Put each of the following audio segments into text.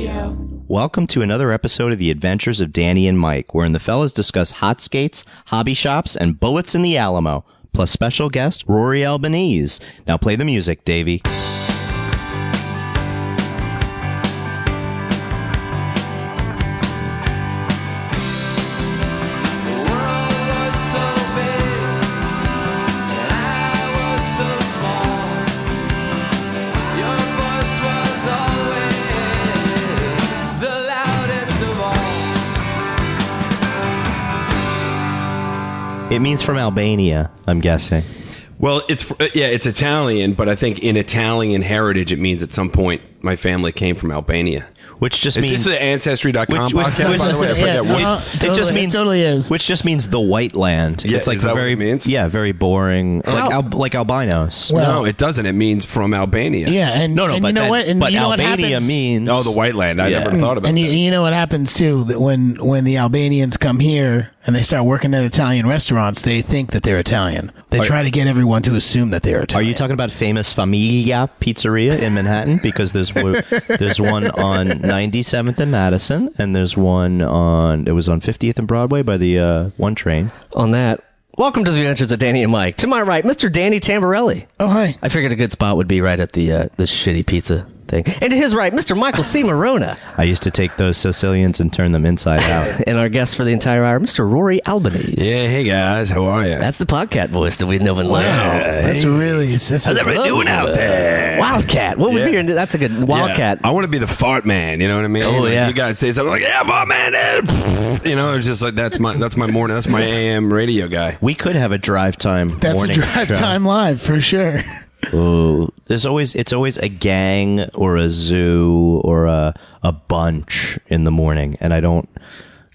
Radio. Welcome to another episode of The Adventures of Danny and Mike, wherein the fellas discuss hot skates, hobby shops, and bullets in the Alamo, plus special guest Rory Albanese. Now play the music, Davey. It means from Albania, I'm guessing. Well, it's Italian, but I think in Italian heritage, it means at some point my family came from Albania. Which just means... Is this the Ancestry.com podcast, by the way? I forget what. It just means... It totally is. Which just means the white land. Yeah, it's like is that very, what it means? Yeah, very boring. Like albinos. Well, no, it doesn't. It means from Albania. Yeah, and but you know what? And but you know Albania what means... Oh, the white land. I never thought about and that. And you know what happens, too? That when the Albanians come here and they start working at Italian restaurants, they think that they're Italian. They try to get everyone to assume that they're Italian. Are you talking about famous Famiglia Pizzeria in Manhattan? Because there's one on 97th and Madison, and there's one on 50th and Broadway by the one train. On that, welcome to the Adventures of Danny and Mike. To my right, Mr. Danny Tamborelli. Oh, hi. I figured a good spot would be right at the shitty pizza thing. And to his right, Mr. Michael C. Morona. I used to take those Sicilians and turn them inside out. And our guest for the entire hour, Mr. Rory Albanese. Yeah, hey guys, how are you? That's the podcast voice that we know and love. That's really... How's everybody doing out there? Wildcat. What would be your... That's a good... Wildcat. Yeah. I want to be the fart man, you know what I mean? Oh, like, yeah. You guys say something like, yeah, fart man. You know, it's just like, that's my morning, that's my AM radio guy. We could have a drive time That's a morning drive show. time live, for sure. Oh, it's always a gang or a zoo or a bunch in the morning, and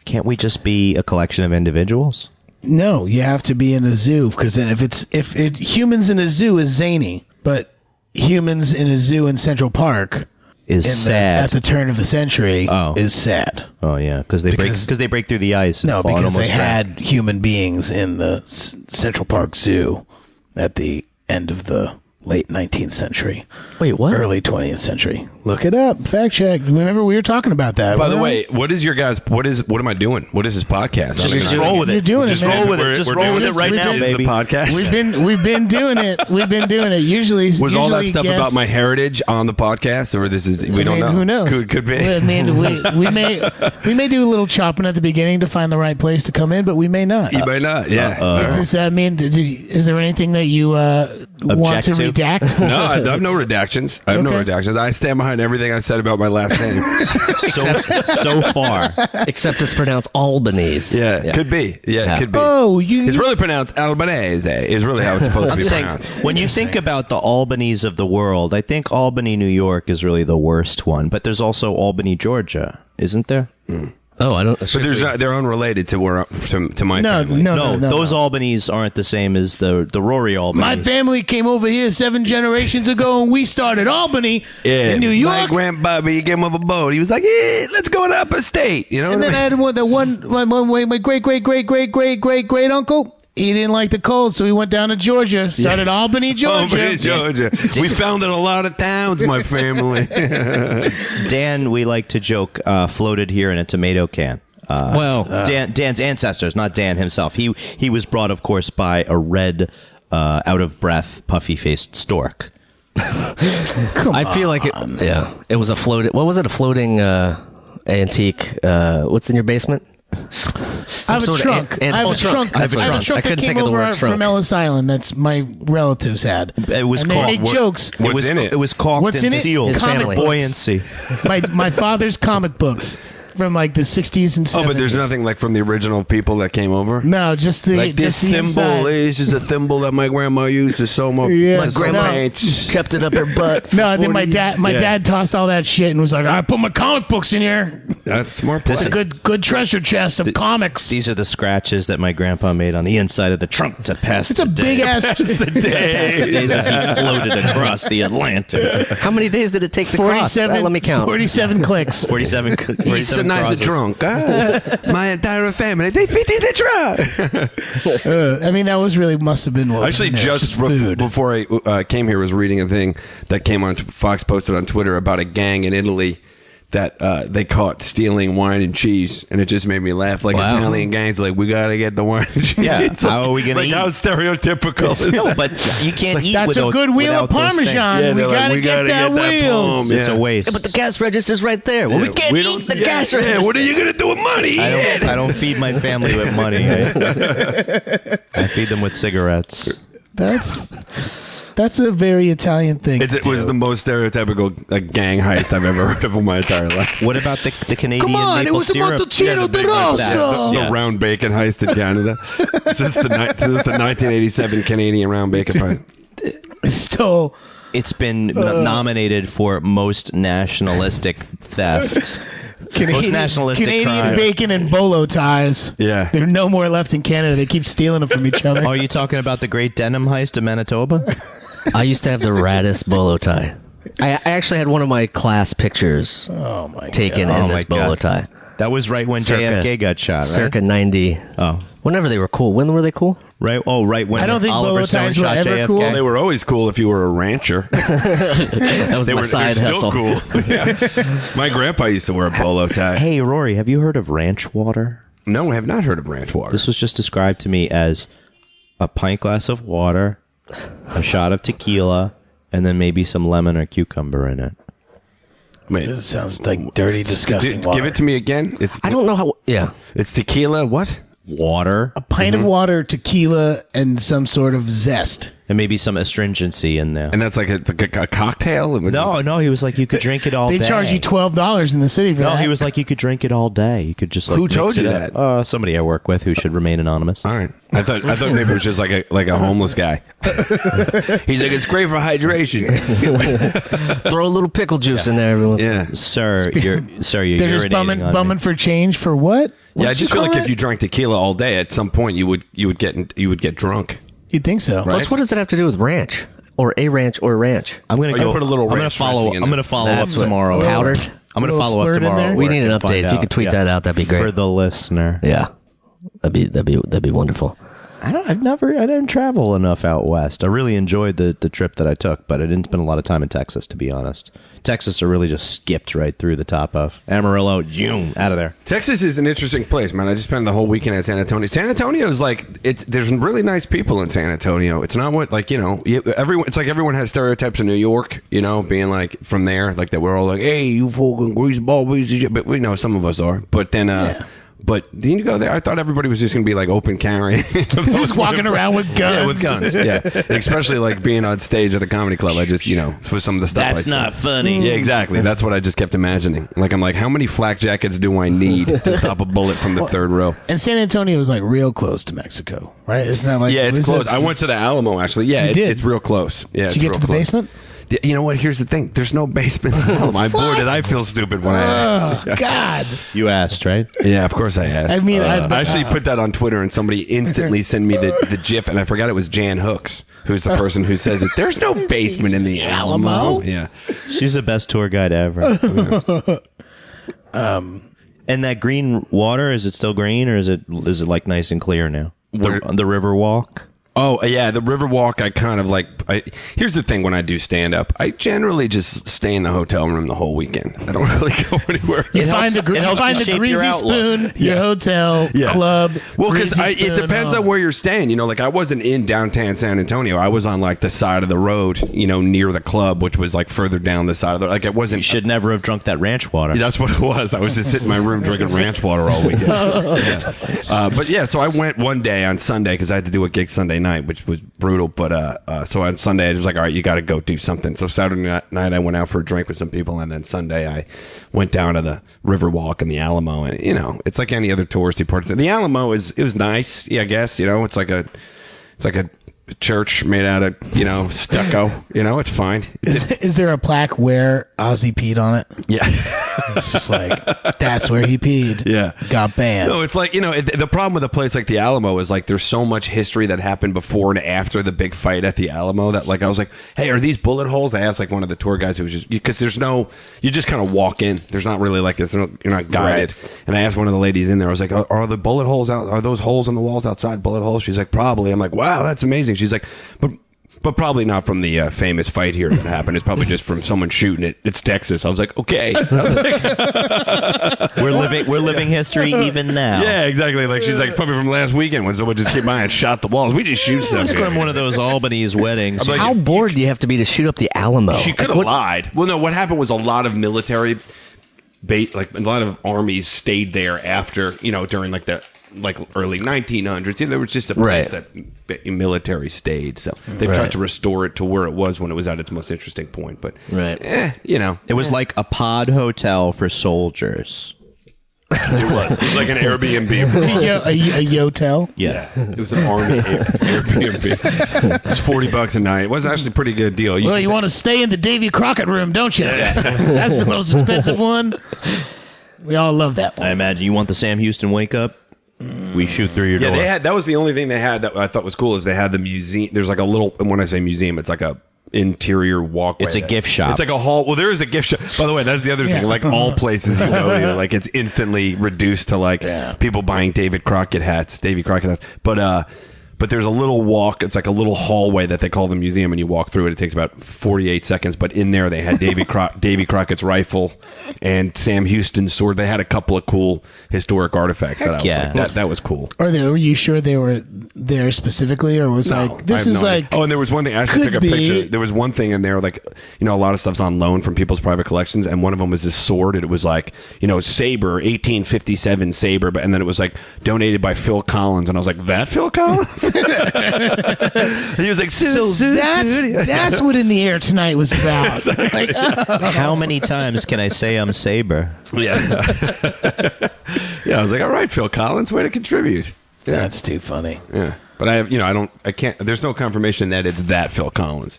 can't we just be a collection of individuals? No, you have to be in a zoo, because then if humans in a zoo is zany, but humans in a zoo in Central Park Is sad at the turn of the century is sad. Oh yeah, because they break through the ice. And No, fall because they almost had human beings in the Central Park Zoo at the end of the late 19th century. Wait, what? Early 20th century. Look it up. Fact check. Remember, we were talking about that. By the way, what am I doing? What is this podcast? Just roll with it. You're doing Just it, man. roll with it. Just roll with it right now, baby. The podcast. We've been doing it. We've been doing it. Usually all that stuff guests, about my heritage on the podcast, or we don't know? Who knows? Could be. I mean, we may do a little chopping at the beginning to find the right place to come in, but we may not. You may not. Yeah. Is there anything that you want to redact? No, I have no redactions. I stand behind everything I said about my last name. so far, Except it's pronounced Albanese. Yeah, could be. Yeah, it could be. Oh, it's really pronounced Albanese. Is really how it's supposed to be pronounced. when you think about the Albanese of the world, I think Albany, New York is really the worst one. But there's also Albany, Georgia, isn't there? Oh, I don't... But they're unrelated to my family. No, those Albanese aren't the same as the Rory Albanese. My family came over here 7 generations ago, and we started Albany in New York. My grandpa, he came off a boat. He was like, "Yeah, let's go to upper state." You know. And then I had my great uncle. He didn't like the cold, so he went down to Georgia. Started Albany, Georgia. Albany, Georgia. We founded a lot of towns, my family. Dan, we like to joke, floated here in a tomato can. Dan's ancestors, not Dan himself. He was brought, of course, by a red, out of breath, puffy faced stork. I feel like it was a floating. What was it? A floating antique? What's in your basement? I have a trunk. I have a trunk that came over from Ellis Island. That's my relatives had. It was and they make jokes. What's in it? It was caulked and sealed. His family. Buoyancy. My father's comic books from like the 60s and 70s. Oh, but there's nothing like from the original people that came over? No, just the like this thimble. This is a thimble that my grandma used to sew my grandma kept it up her butt. No, then my dad tossed all that shit and was like, I put my comic books in here. That's smart. It's a good treasure chest of comics. These are the scratches that my grandpa made on the inside of the trunk to pass It's a big ass. the days as he floated across the Atlantic. How many days did it take to cross? Let me count. 47 clicks. 47 He's a nice drunk. My entire family, they fit in the trunk. I mean, that was really must have been what actually was in there. just before I came here was reading a thing that came on Fox posted on Twitter about a gang in Italy that they caught stealing wine and cheese, and it just made me laugh. Like Italian gangs, like, we gotta get the wine and cheese. Yeah, how are we gonna eat? How stereotypical. No, but you can't eat. That's a good wheel of Parmesan. Yeah, we gotta get that wheel. It's a waste. But the cash register's right there. Well, we can't eat the cash register. Yeah, what are you gonna do with money? I don't feed my family with money. I feed them with cigarettes. That's a very Italian thing. It was the most stereotypical gang heist I've ever heard of in my entire life. What about the Canadian Come on, maple it was a syrup? Montalcino di Rosso. The round bacon heist in Canada. This is the 1987 Canadian round bacon heist. It's been nominated for most nationalistic theft. Most nationalistic Canadian crime. bacon and bolo ties. Yeah. There are no more left in Canada. They keep stealing them from each other. Are you talking about the Great Denim Heist of Manitoba? I used to have the raddest bolo tie. I actually had one of my class pictures taken in this bolo tie. That was right when JFK got shot, right? Circa 90. Oh. Whenever they were cool. When were they cool? Right. Oh, right when I don't think Oliver bolo Stone ties were shot ever JFK. cool. They were always cool if you were a rancher. That was my side they're hustle. still cool. Yeah. My grandpa used to wear a bolo tie. Hey, Rory, have you heard of ranch water? No, I have not heard of ranch water. This was just described to me as a pint glass of water, a shot of tequila, and then maybe some lemon or cucumber in it. Wait, It sounds like dirty, disgusting water. give it to me again. I don't know how. Yeah. It's tequila. What? Water. A pint of water, tequila, and some sort of zest. And maybe some astringency in there. And that's like a cocktail? No, he was like, you could drink it all They day. charge you $12 in the city for No, that. he was like, you could drink it all day. You could just like. Who mix told you it up. Somebody I work with who should remain anonymous. All right. I thought maybe it was just like a homeless guy. He's like, it's great for hydration. Throw a little pickle juice in there, everyone. Yeah. Sir, you're They're just urinating on bumming me. for change for what? Yeah, I What'd you just feel call like it? if you drank tequila all day, at some point you would get drunk. You'd think so. Right. Plus, what does it have to do with ranch? Or a ranch or ranch? I'm gonna Oh, go. you put a little I'm gonna ranch follow. dressing in I'm there. gonna follow up That's what- tomorrow. powdered? I'm gonna Little follow up squirt in tomorrow. there? We at need an work and update. find If you could tweet that out, that'd be great. for the listener. Yeah. That'd be wonderful. I didn't travel enough out west. I really enjoyed the trip that I took, but I didn't spend a lot of time in Texas, to be honest. Texas, I really just skipped right through the top of Amarillo, June, out of there. Texas is an interesting place, man. I just spent the whole weekend at San Antonio. San Antonio is like there's really nice people in San Antonio. It's not what everyone. It's like everyone has stereotypes of New York, being like from there, like that we're all like, hey, you fucking greaseball piece of shit. But we know some of us are. But then. But then you go there, I thought everybody was just going to be like open carrying. Just walking around with guns. Yeah, with guns. Yeah. Especially like being on stage at a comedy club. I just, for some of the stuff That's I saw. not funny. Yeah, exactly. That's what I just kept imagining. Like, I'm like, how many flak jackets do I need to stop a bullet from the third row? And San Antonio is like real close to Mexico, right? Isn't that like? Yeah, it's close. I went to the Alamo, actually. Yeah, it's real close. Yeah, Did you get to the basement? You know what? Here's the thing. There's no basement. I'm bored and I feel stupid when I asked. Oh, God. You asked, right? Yeah, of course I asked. I mean, I actually put that on Twitter and somebody instantly sent me the GIF, and I forgot it was Jan Hooks, who's the person who says it. There's no basement in the Alamo. Yeah. She's the best tour guide ever. And that green water, is it still green, or is it like nice and clear now? The river walk? Oh, yeah, the Riverwalk, I kind of like... here's the thing when I do stand-up. I generally just stay in the hotel room the whole weekend. I don't really go anywhere. You find helps a to shape greasy your outlook. spoon, your hotel, club. Well, because greasy it spoon, depends on where you're staying. Like I wasn't in downtown San Antonio. I was on like the side of the road, near the club, which was like further down the side of the... Like it wasn't... You should never have drunk that ranch water. That's what it was. I was just sitting in my room drinking ranch water all weekend. But yeah, so I went one day on Sunday because I had to do a gig Sunday night, which was brutal. But so on Sunday, I was like, all right, you got to go do something. So Saturday night, I went out for a drink with some people, and then Sunday, I went down to the Riverwalk in the Alamo, and it's like any other touristy part. The Alamo it was nice, I guess. It's like a church made out of stucco. It's fine. Is there a plaque where Ozzy peed on it? Yeah. It's just like, that's where he peed. Yeah. Got banned. No, it's like, the problem with a place like the Alamo is like there's so much history that happened before and after the big fight at the Alamo that like I was like, hey, are these bullet holes? I asked like one of the tour guys who was just, because you just kind of walk in. There's not really like you're not guided. Right. And I asked one of the ladies in there, I was like, are the bullet holes out? Are those holes in the walls outside bullet holes? She's like, probably. I'm like, wow, that's amazing. She's like, but But probably not from the famous fight here that happened. It's probably just from someone shooting it. It's Texas. I was like, okay. We're living history even now. Yeah, exactly. Like she's like probably from last weekend when someone just came by and shot the walls. We just shoot stuff. It's from one of those Albanese weddings. Like, how bored do you have to be to shoot up the Alamo? She could have lied. Well, no. What happened was a lot of military like a lot of armies stayed there after during like the early 1900s. There was just a place that military stayed, so they've tried to restore it to where it was when it was at its most interesting point. But it was like a pod hotel for soldiers. It was like an Airbnb. A yotel? Yeah. It was an army Airbnb. It was $40 a night. It was actually a pretty good deal. You want to stay in the Davy Crockett room, don't you? That's the most expensive one. We all love that one. I imagine you want the Sam Houston wake up. We shoot through your door. That was the only thing they had that I thought was cool is they had the museum. There's like a little, and when I say museum, it's like a interior walkway. It's a gift shop. It's like a hall. Well, there is a gift shop. By the way, that's the other thing. Like all places you go to, like it's instantly reduced to like people buying Davy Crockett hats. But there's a little walk. It's like a little hallway that they call the museum, and you walk through it. It takes about 48 seconds. But in there, they had Davy Crockett's rifle and Sam Houston's sword. They had a couple of cool historic artifacts. That was cool. Were you sure they were there specifically, or was this is like? Oh, and there was one thing. I actually took a picture. There was one thing in there, like a lot of stuff's on loan from people's private collections, and one of them was this sword, and it was like saber, 1857 saber, and then it was like donated by Phil Collins, and I was like, that Phil Collins. He was like, so that's what In the Air Tonight was about. How many times can I say I'm Saber? Yeah. I was like, all right, Phil Collins, way to contribute. Yeah. That's too funny. Yeah, but I can't. There's no confirmation that it's that Phil Collins.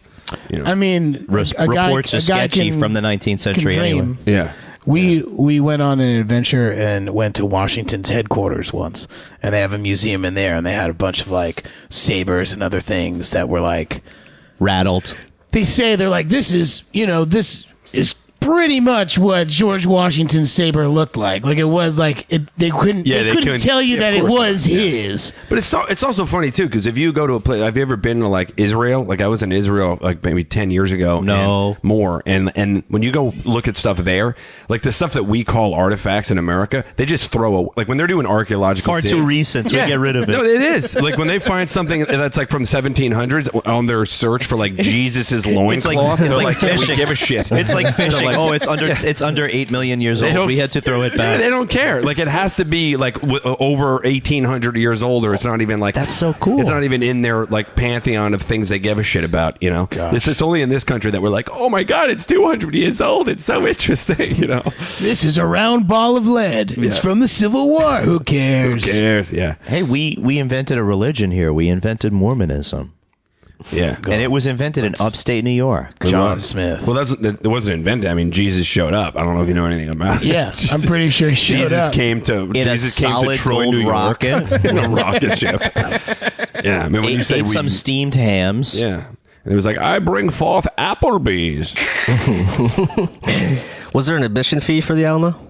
I mean, reports are sketchy from the 19th century anyway. Yeah. We went on an adventure and went to Washington's headquarters once, and they have a museum in there, and they had a bunch of like sabers and other things that were like rattled. They say they're like, this is pretty much what George Washington's saber looked like. Like it was like they couldn't tell you that it was his. But it's also funny too because if you go to a place, have you ever been to like Israel? Like I was in Israel like maybe 10 years ago. No, more. And when you go look at stuff there, like the stuff that we call artifacts in America, they just throw like when they're doing archaeological. Far too recent. We get rid of it. No, it is like when they find something that's like from 1700s on their search for like Jesus's loincloth. It's like fishing. We give a shit. It's like fishing. It's under 8 million years old. We had to throw it back. Yeah, they don't care. Like it has to be like over 1,800 years old, or it's not even like that's so cool. It's not even in their like pantheon of things they give a shit about. It's only in this country that we're like, oh my god, it's 200 years old. It's so interesting. This is a round ball of lead. It's from the Civil War. Who cares? Who cares? Yeah. Hey, we invented a religion here. We invented Mormonism. Yeah, and it was invented in upstate New York. John Smith. Well, it wasn't invented. I mean, Jesus showed up. I don't know if you know anything about it. Yeah, I'm pretty sure he showed up. Jesus came to solid Troy, gold New York, rocket in a rocket ship. Yeah, I mean, when you say some steamed hams. Yeah, and it was like, I bring forth Applebee's. Was there an admission fee for the Alamo?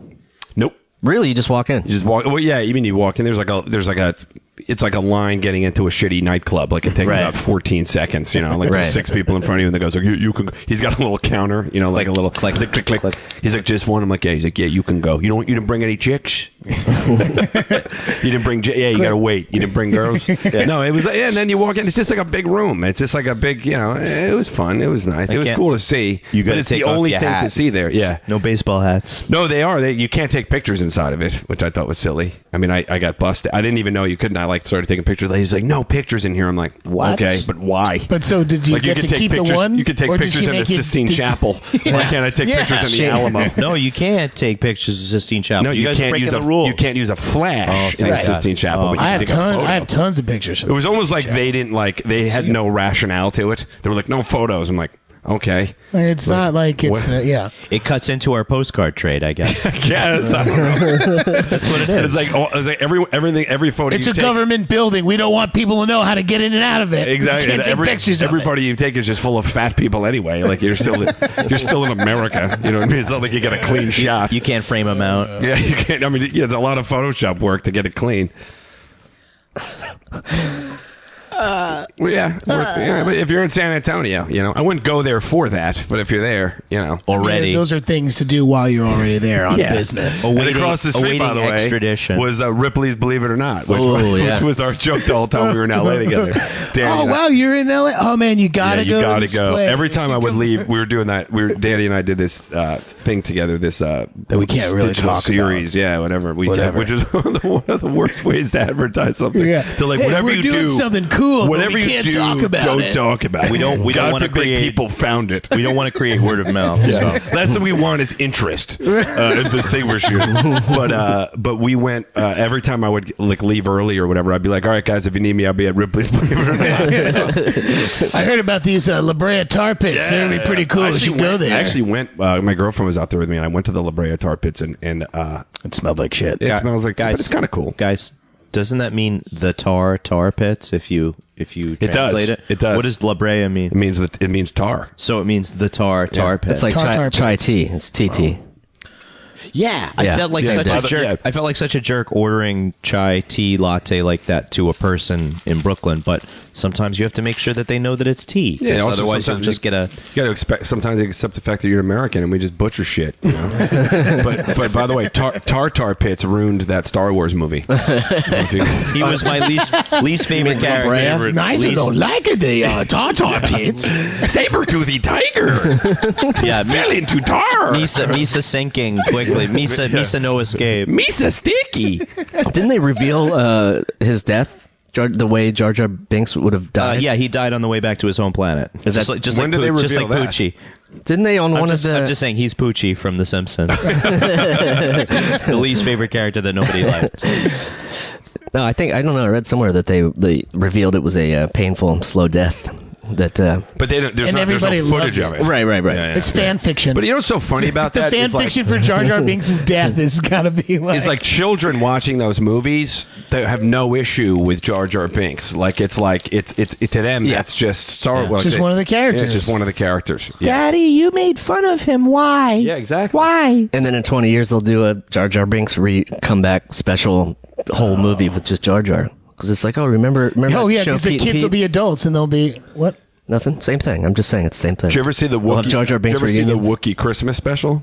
Nope. Really, you just walk in? You just walk. Well, yeah. You mean you walk in? It's like a line getting into a shitty nightclub. Like it takes about 14 seconds. There's 6 people in front of you, and the guy's like, you can. He's got a little counter. Like a little click, click, click. He's like, just one. I'm like, yeah. He's like, yeah, you can go. You didn't bring any chicks. You didn't bring. Yeah, you gotta wait. You didn't bring girls. No, it was. And then you walk in. It's just like a big room. It's just like a big. It was fun. It was nice. It was cool to see. But it's the only thing to see there. Yeah. No baseball hats. No, they are. You can't take pictures inside of it, which I thought was silly. I mean, I got busted. I didn't even know you couldn't. I started taking pictures. He's like, no pictures in here. I'm like, what? Okay, but why? But so did you get to keep pictures, the one? You could take pictures in the Sistine Chapel. Why can't I take pictures in the Alamo? No, you can't take pictures in the Sistine Chapel. No, you guys can't use the rules. You can't use a flash in the Sistine Chapel. But I have tons of pictures. It was almost like they didn't they had no rationale to it. They were like, no photos. I'm like, okay. It's not like it's It cuts into our postcard trade, I guess. Yes, I don't know. That's what it is. It's like every photo. It's a government building. We don't want people to know how to get in and out of it. Exactly. You can't take pictures of every photo you take is just full of fat people anyway. Like you're still in America. You know what I mean? It's not like you get a clean shot. You can't frame them out. Yeah, you can't. I mean, it's a lot of Photoshop work to get it clean. But if you're in San Antonio, I wouldn't go there for that. But if you're there, already, those are things to do while you're already there on business. And across the street, by the way, extradition. was Ripley's Believe It or Not, which was our joke the whole time we were in LA together. Wow, you're in LA. Oh man, you gotta go. You gotta to go. Play. Every time I would leave, we were doing that. Danny and I did this thing together. This that we can't really talk series, about. Whatever. Which is one of the worst ways to advertise something. Yeah. They're like, whatever we're you doing do, something cool. whatever we you can't do, talk about don't it. talk about it. We don't want to create people found it. We don't want to create word of mouth. So. That's what we want is interest in this thing we're shooting. But we went every time I would leave early or whatever. I'd be like, all right, guys, if you need me, I'll be at Ripley's. Believe it or not. I heard about these La Brea tar pits. They're gonna be pretty cool. You should go there. I actually went. My girlfriend was out there with me, and I went to the La Brea tar pits, and it smelled like shit. It smells like, but it's kind of cool, guys. Doesn't that mean the tar pits? If you translate it, it does. What does La Brea mean? It means tar. So it means the tar pit. It's like chai tea. It's TT. Yeah, I felt like such a jerk. Yeah. I felt like such a jerk ordering chai tea latte like that to a person in Brooklyn. But sometimes you have to make sure that they know that it's tea. Yeah, also otherwise you'll just get a. You got to expect. Sometimes you accept the fact that you're American and we just butcher shit. But by the way, tar pits ruined that Star Wars movie. He was my least favorite character. Nigel don't like it. They tar pits. Saber-toothy tiger. Fell into tar. Misa sinking quickly. Misa no escape. Misa sticky. Didn't they reveal his death? The way Jar Jar Binks would have died? Yeah, he died on the way back to his home planet. Just like Poochie. Didn't they on one of the... I'm just saying he's Poochie from The Simpsons. The least favorite character that nobody liked. No, I don't know. I read somewhere that they revealed it was a painful, slow death. But there's no footage of it. Right. Yeah, it's fan fiction. But you know what's so funny about that? The fan fiction for Jar Jar Binks' death has got to be like... It's like children watching those movies, they have no issue with Jar Jar Binks. It's to them, that's just Star Wars. It's just one of the characters. Yeah, it's just one of the characters. Yeah. Daddy, you made fun of him. Why? Yeah, exactly. Why? And then in 20 years, they'll do a Jar Jar Binks comeback special whole movie with just Jar Jar. Because it's like, remember oh, yeah, because the kids will be adults and they'll be... What? Nothing. Same thing. I'm just saying it's the same thing. Did you ever see the Wookiee? Jar Jar Binks Did you ever see the Wookiee Christmas special?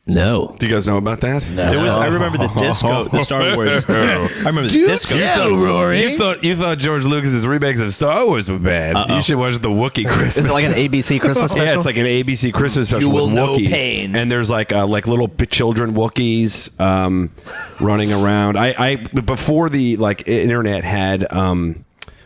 No. Do you guys know about that? No. I remember the disco, the Star Wars. I remember the disco. Rory. You thought George Lucas's remakes of Star Wars were bad. You should watch the Wookiee Christmas. Is it like an ABC Christmas special? Yeah, it's like an ABC Christmas special. You will with know Wookiees. pain. And there's like little children Wookiees running around. I before the internet had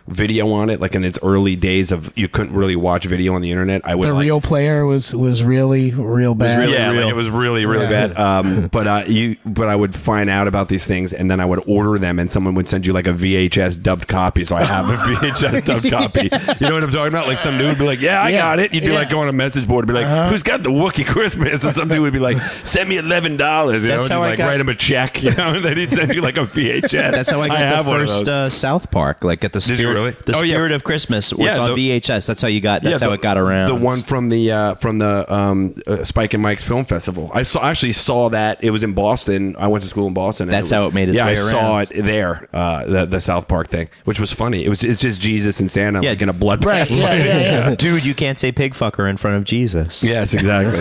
video on it, like in its early days of you couldn't really watch video on the internet. The real player was really real bad. It was really bad. But I would find out about these things and then I would order them and someone would send you like a VHS dubbed copy. So I have a VHS dubbed copy. You know what I'm talking about? Like some dude would be like, I got it. You'd be like going on a message board and be like, who's got the Wookiee Christmas? And some dude would be like, send me $11. That's how I got, write him a check. And then he'd send you like a VHS. That's how I got the first South Park. Like at the Spirit. Really? The Spirit of Christmas was on VHS. That's how you got. That's how it got around. The one from the Spike and Mike's Film Festival. I actually saw that. It was in Boston. I went to school in Boston. That's how it made its way around. I saw it there. The South Park thing, which was funny. It's just Jesus and Santa like in a bloodbath. Right. Yeah. Dude, you can't say pig fucker in front of Jesus. Yes, exactly.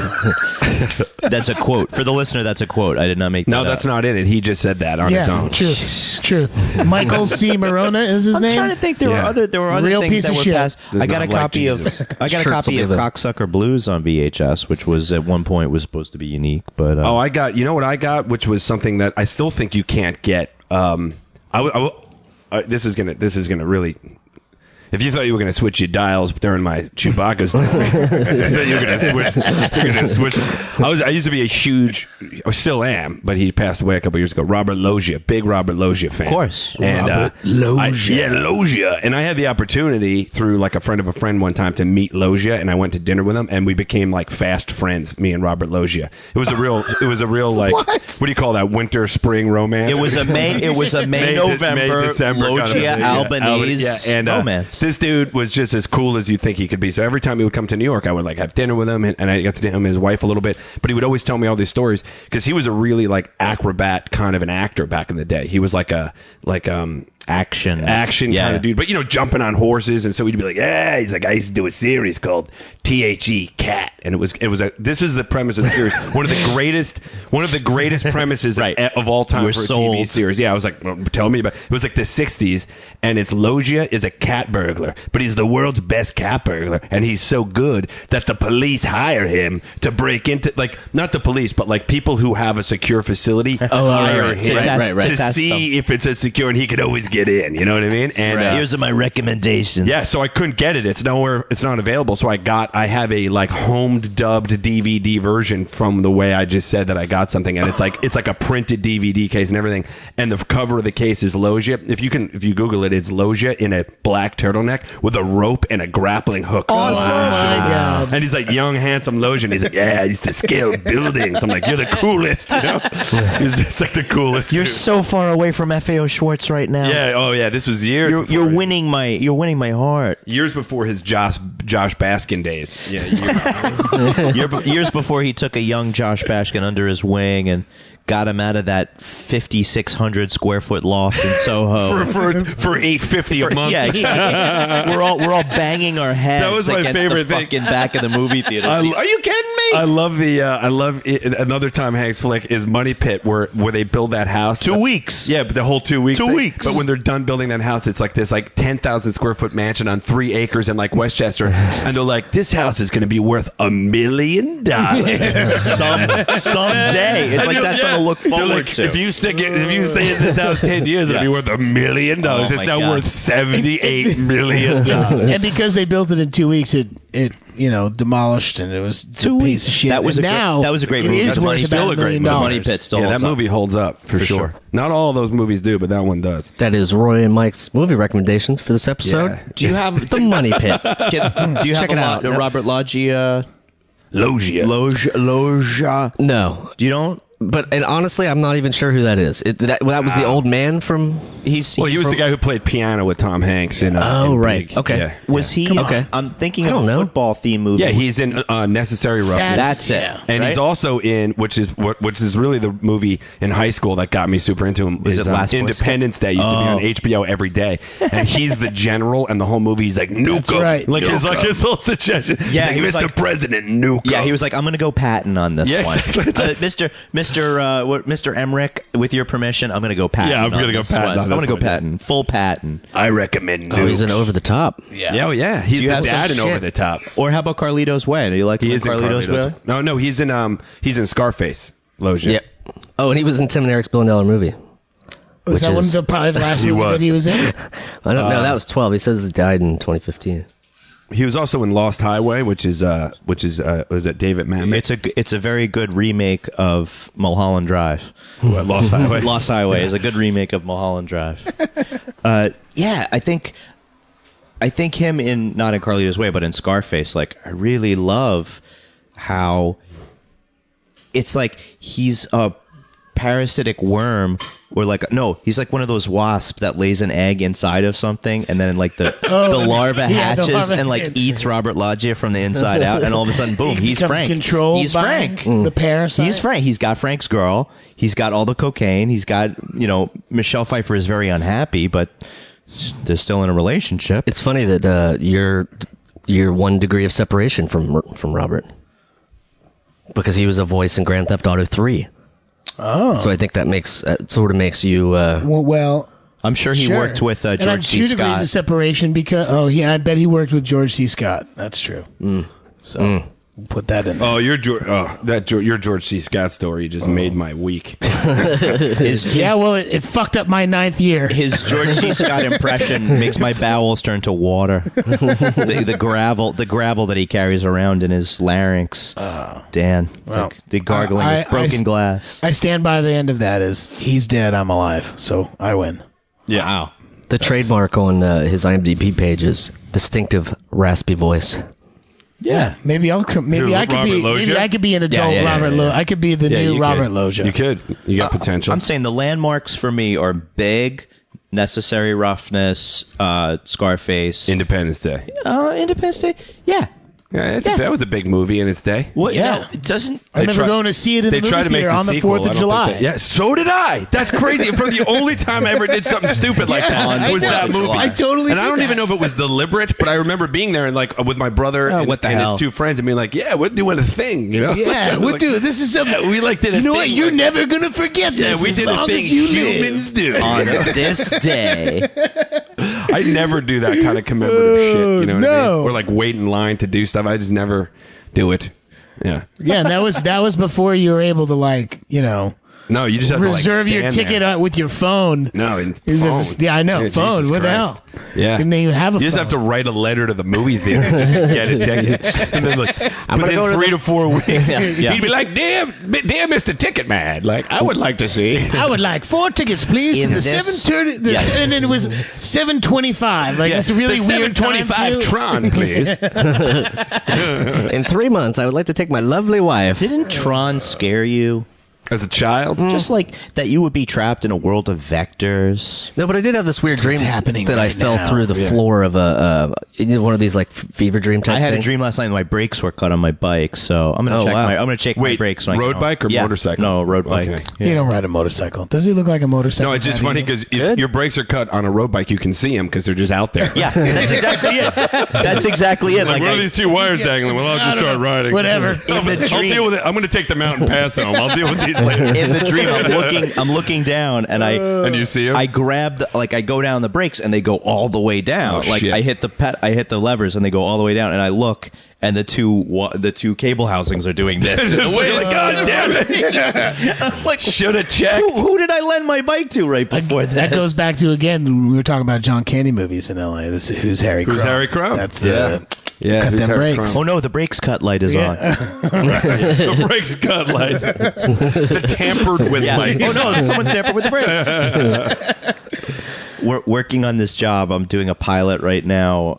That's a quote for the listener. That's a quote. I did not make that. No, that's not in it. He just said that on his own. Truth. Michael C. Morona is his name. I'm trying to think. There were other Real things piece that of were shit. passed. I got a copy of Cocksucker Blues on VHS, which was at one point was supposed to be unique. But I got. You know what I got, which was something that I still think you can't get. This is gonna really. If you thought you were going to switch your dials during my Chewbacca story, you're going to switch. I used to be a huge, I still am, but he passed away a couple years ago. Robert Loggia, big Robert Loggia fan. Of course. And, Robert Loggia. Loggia. And I had the opportunity through like a friend of a friend one time to meet Loggia, and I went to dinner with him, and we became like fast friends, me and Robert Loggia. It was a real like, what do you call that? Winter, spring romance? It was a May, November, December Loggia, Albanese romance. This dude was just as cool as you think he could be. So every time he would come to New York, I would like have dinner with him, and I got to know him and his wife a little bit. But he would always tell me all these stories because he was a really like acrobat kind of an actor back in the day. He was like action kind of dude. But jumping on horses, and so he'd be like, "Yeah." He's like, "I used to do a series called THE Cat," and this is the premise of the series. one of the greatest premises of all time for a TV series. Yeah, I was like, well, tell me about. It was like the '60s, and it's Loggia is a cat burglar, but he's the world's best cat burglar, and he's so good that the police hire him to break into, like, not the police, but like people who have a secure facility hire him to see if it's a secure, and he could always get in. You know what I mean? And here's my recommendations. Yeah, so I couldn't get it. It's nowhere. It's not available. So I have a like home dubbed DVD version from the way I just said that I got something, and it's like a printed DVD case and everything. And the cover of the case is Loggia. If you Google it, it's Loggia in a black turtleneck with a rope and a grappling hook. Awesome! Oh my God! And he's like young, handsome Loggia. And he's like, yeah, I used to scale buildings. I'm like, you're the coolest. It's like the coolest. You're so far away from FAO Schwartz right now. Yeah. Oh yeah. This was years. You're winning my heart. Years before his Josh Baskin days. Yeah. Years before he took a young Josh Baskin under his wing and got him out of that 5,600 square foot loft in Soho for $8.50 a month. Yeah, we're all banging our heads. That was my favorite the thing. Fucking back of the movie theater. Are you kidding me? I love another Tom Hanks flick is Money Pit, where they build that house. 2 weeks. Yeah, but the whole 2 weeks. 2 weeks. But when they're done building that house, it's like this 10,000 square foot mansion on 3 acres in like Westchester, and they're like, this house is going to be worth $1 million someday. It's like that's something to look forward to. If you stay in this house 10 years, it'll be worth $1 million. It's now worth $78 million. And because they built it in 2 weeks, it demolished, and it was a piece of shit. That was a great movie. It is worth about $1 million. Money Pit still holds that movie holds up for sure. Not all of those movies do, but that one does. That is Roy and Mike's movie recommendations for this episode. Yeah. Do you have The Money Pit? Do you have a Robert Loggia? Loggia. No. You don't? And honestly, I'm not even sure who that is. That was the old man from. He was the guy who played piano with Tom Hanks in. Right. Big, okay. Yeah. Was he? Okay. I'm thinking of a football theme movie. Yeah, he's in Necessary Roughness. That's it. Yeah. And he's also in which is really the movie in high school that got me super into him. Is it Last Boy Independence Day? Used to be on HBO every day, and he's the general, and the whole movie he's like Nuka. That's right. His whole suggestion. Yeah, he was Mr. President Nuka. Yeah, he was like, I'm going to go Patton on this one. Exactly. Mr. Emmerich, with your permission, I'm going to go Patton. Yeah, I'm going to go Patton. I'm going to go Patton. Full Patton. I recommend Nukes. Oh, he's in Over the Top. Yeah. Oh, yeah. He's the dad in Over the Top. Or how about Carlito's Way? Do you like him in Carlito's Way? No, he's in Scarface. Loggia. Yeah. Oh, and he was in Tim and Eric's $1 Billion Movie. Was that probably the last movie that he was in? I don't know. That was 12. He says he died in 2015. He was also in Lost Highway, which is was it David Mamet? It's a very good remake of Mulholland Drive. What, Lost Highway. Lost Highway is a good remake of Mulholland Drive. Yeah, I think him not in Carlito's Way, but in Scarface. Like, I really love how it's like he's a parasitic worm. Or he's like one of those wasps that lays an egg inside of something, and then like the larva hatches and like eats Robert Loggia from the inside out, and all of a sudden, boom, he's Frank. He's Frank. The parasite. He's Frank. He's got Frank's girl. He's got all the cocaine. He's got Michelle Pfeiffer is very unhappy, but they're still in a relationship. It's funny that you're 1 degree of separation from Robert, because he was a voice in Grand Theft Auto 3. Oh, so I think that sort of makes you. Well, I'm sure he worked with George and C. Scott. 2 degrees of separation because I bet he worked with George C. Scott. That's true. So we'll put that in there. Oh, your George C. Scott story just made my week. It fucked up my 9th year. His George C. Scott impression makes my bowels turn to water. The gravel that he carries around in his larynx. Dan, like the gargling with broken glass. I stand by the end of that as he's dead, I'm alive. So I win. Yeah. Wow. The trademark on his IMDb page is distinctive raspy voice. Yeah, maybe I could be an adult Robert Loggia. I could be the new Robert Loggia. You could. You got potential. I'm saying the landmarks for me are Big, Necessary Roughness, Scarface, Independence Day. Independence Day. Yeah. Yeah, that was a big movie in its day. What? Yeah. It doesn't. I remember going to see it in the movie theater on the 4th of July. Yeah, so did I. That's crazy. For the only time I ever did something stupid like that was that movie. I totally. And I don't even know if it was deliberate, but I remember being there and like with my brother and his two friends and being like, "Yeah, we're doing a thing," you know? Yeah, we're doing. This is something we like did. You know what? You're never gonna forget this. Yeah, we did a thing humans do on this day. I never do that kind of commemorative shit. You know what I mean? Or like wait in line to do stuff. I just never do it. Yeah. Yeah, and that was before you were able to No, you just have reserve to your ticket with your phone. No, phone. Yeah, I know. Phone. Jesus what the Christ. hell? Yeah. Didn't even have a phone. You just have to write a letter to the movie theater to get a ticket. And then within 3 to 4 weeks, he'd be like, dear Mr. Ticketman, like, I would like to see. I would like 4 tickets, please, to the 7:30. And then it was 7:25. Like, it's a really weird 7:25 Tron, please. In 3 months, I would like to take my lovely wife. Didn't Tron scare you? As a child? Just like that you would be trapped in a world of vectors. No, but I did have this weird dream that I fell through the floor of one of these like fever dream type I had things. a dream last night that my brakes were cut on my bike, so I'm gonna check my brakes. When road bike or motorcycle? No, road bike. Okay. You don't ride a motorcycle. Does he look like a motorcycle? No, it's just funny because if your brakes are cut on a road bike, you can see them because they're just out there. Yeah, that's exactly it. That's exactly it. Like, where are these two wires dangling? Well, I'll just start riding. Whatever. I'll deal with it. I'm going to take them out and pass them. I'll deal with these later. In the dream, I'm looking down, and and you see them? I grab I go down the brakes, and they go all the way down. Oh, shit. I hit the levers, and they go all the way down, and I look. And the two cable housings are doing this. Like, God damn it! I'm like, should have checked. Who did I lend my bike to right before that? That goes back to, again, we were talking about John Candy movies in L.A. This is Who's Harry Crumb. Who's Harry Crumb? That's the... Yeah, cut them brakes. Oh no, the brakes cut light is on. The brakes cut light. The tampered with light. Oh no, someone's tampered with the brakes. We're working on this job. I'm doing a pilot right now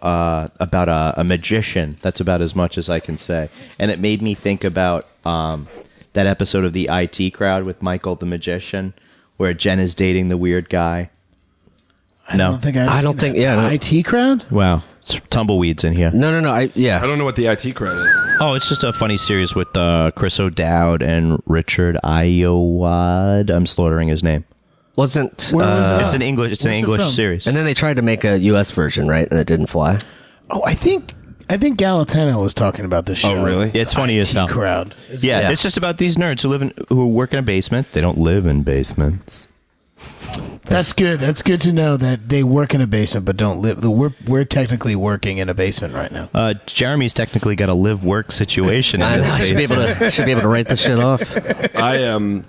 about a magician. That's about as much as I can say. And it made me think about that episode of the IT Crowd with Michael the magician, where Jen is dating the weird guy. I don't think IT Crowd? Wow. It's tumbleweeds in here. No. I don't know what the IT Crowd is. Oh, it's just a funny series with Chris O'Dowd and Richard Ayoade. I'm slaughtering his name. Wasn't Where was it? It's an English series. And then they tried to make a U.S. version, right? And it didn't fly. Oh, I think Galatano was talking about this show. Oh, really? It's funny as hell. Crowd. Yeah, it's just about these nerds who work in a basement. They don't live in basements. That's good. That's good to know that they work in a basement but don't live. We're technically working in a basement right now. Jeremy's technically got a live-work situation in this basement. Should be able to write this shit off. I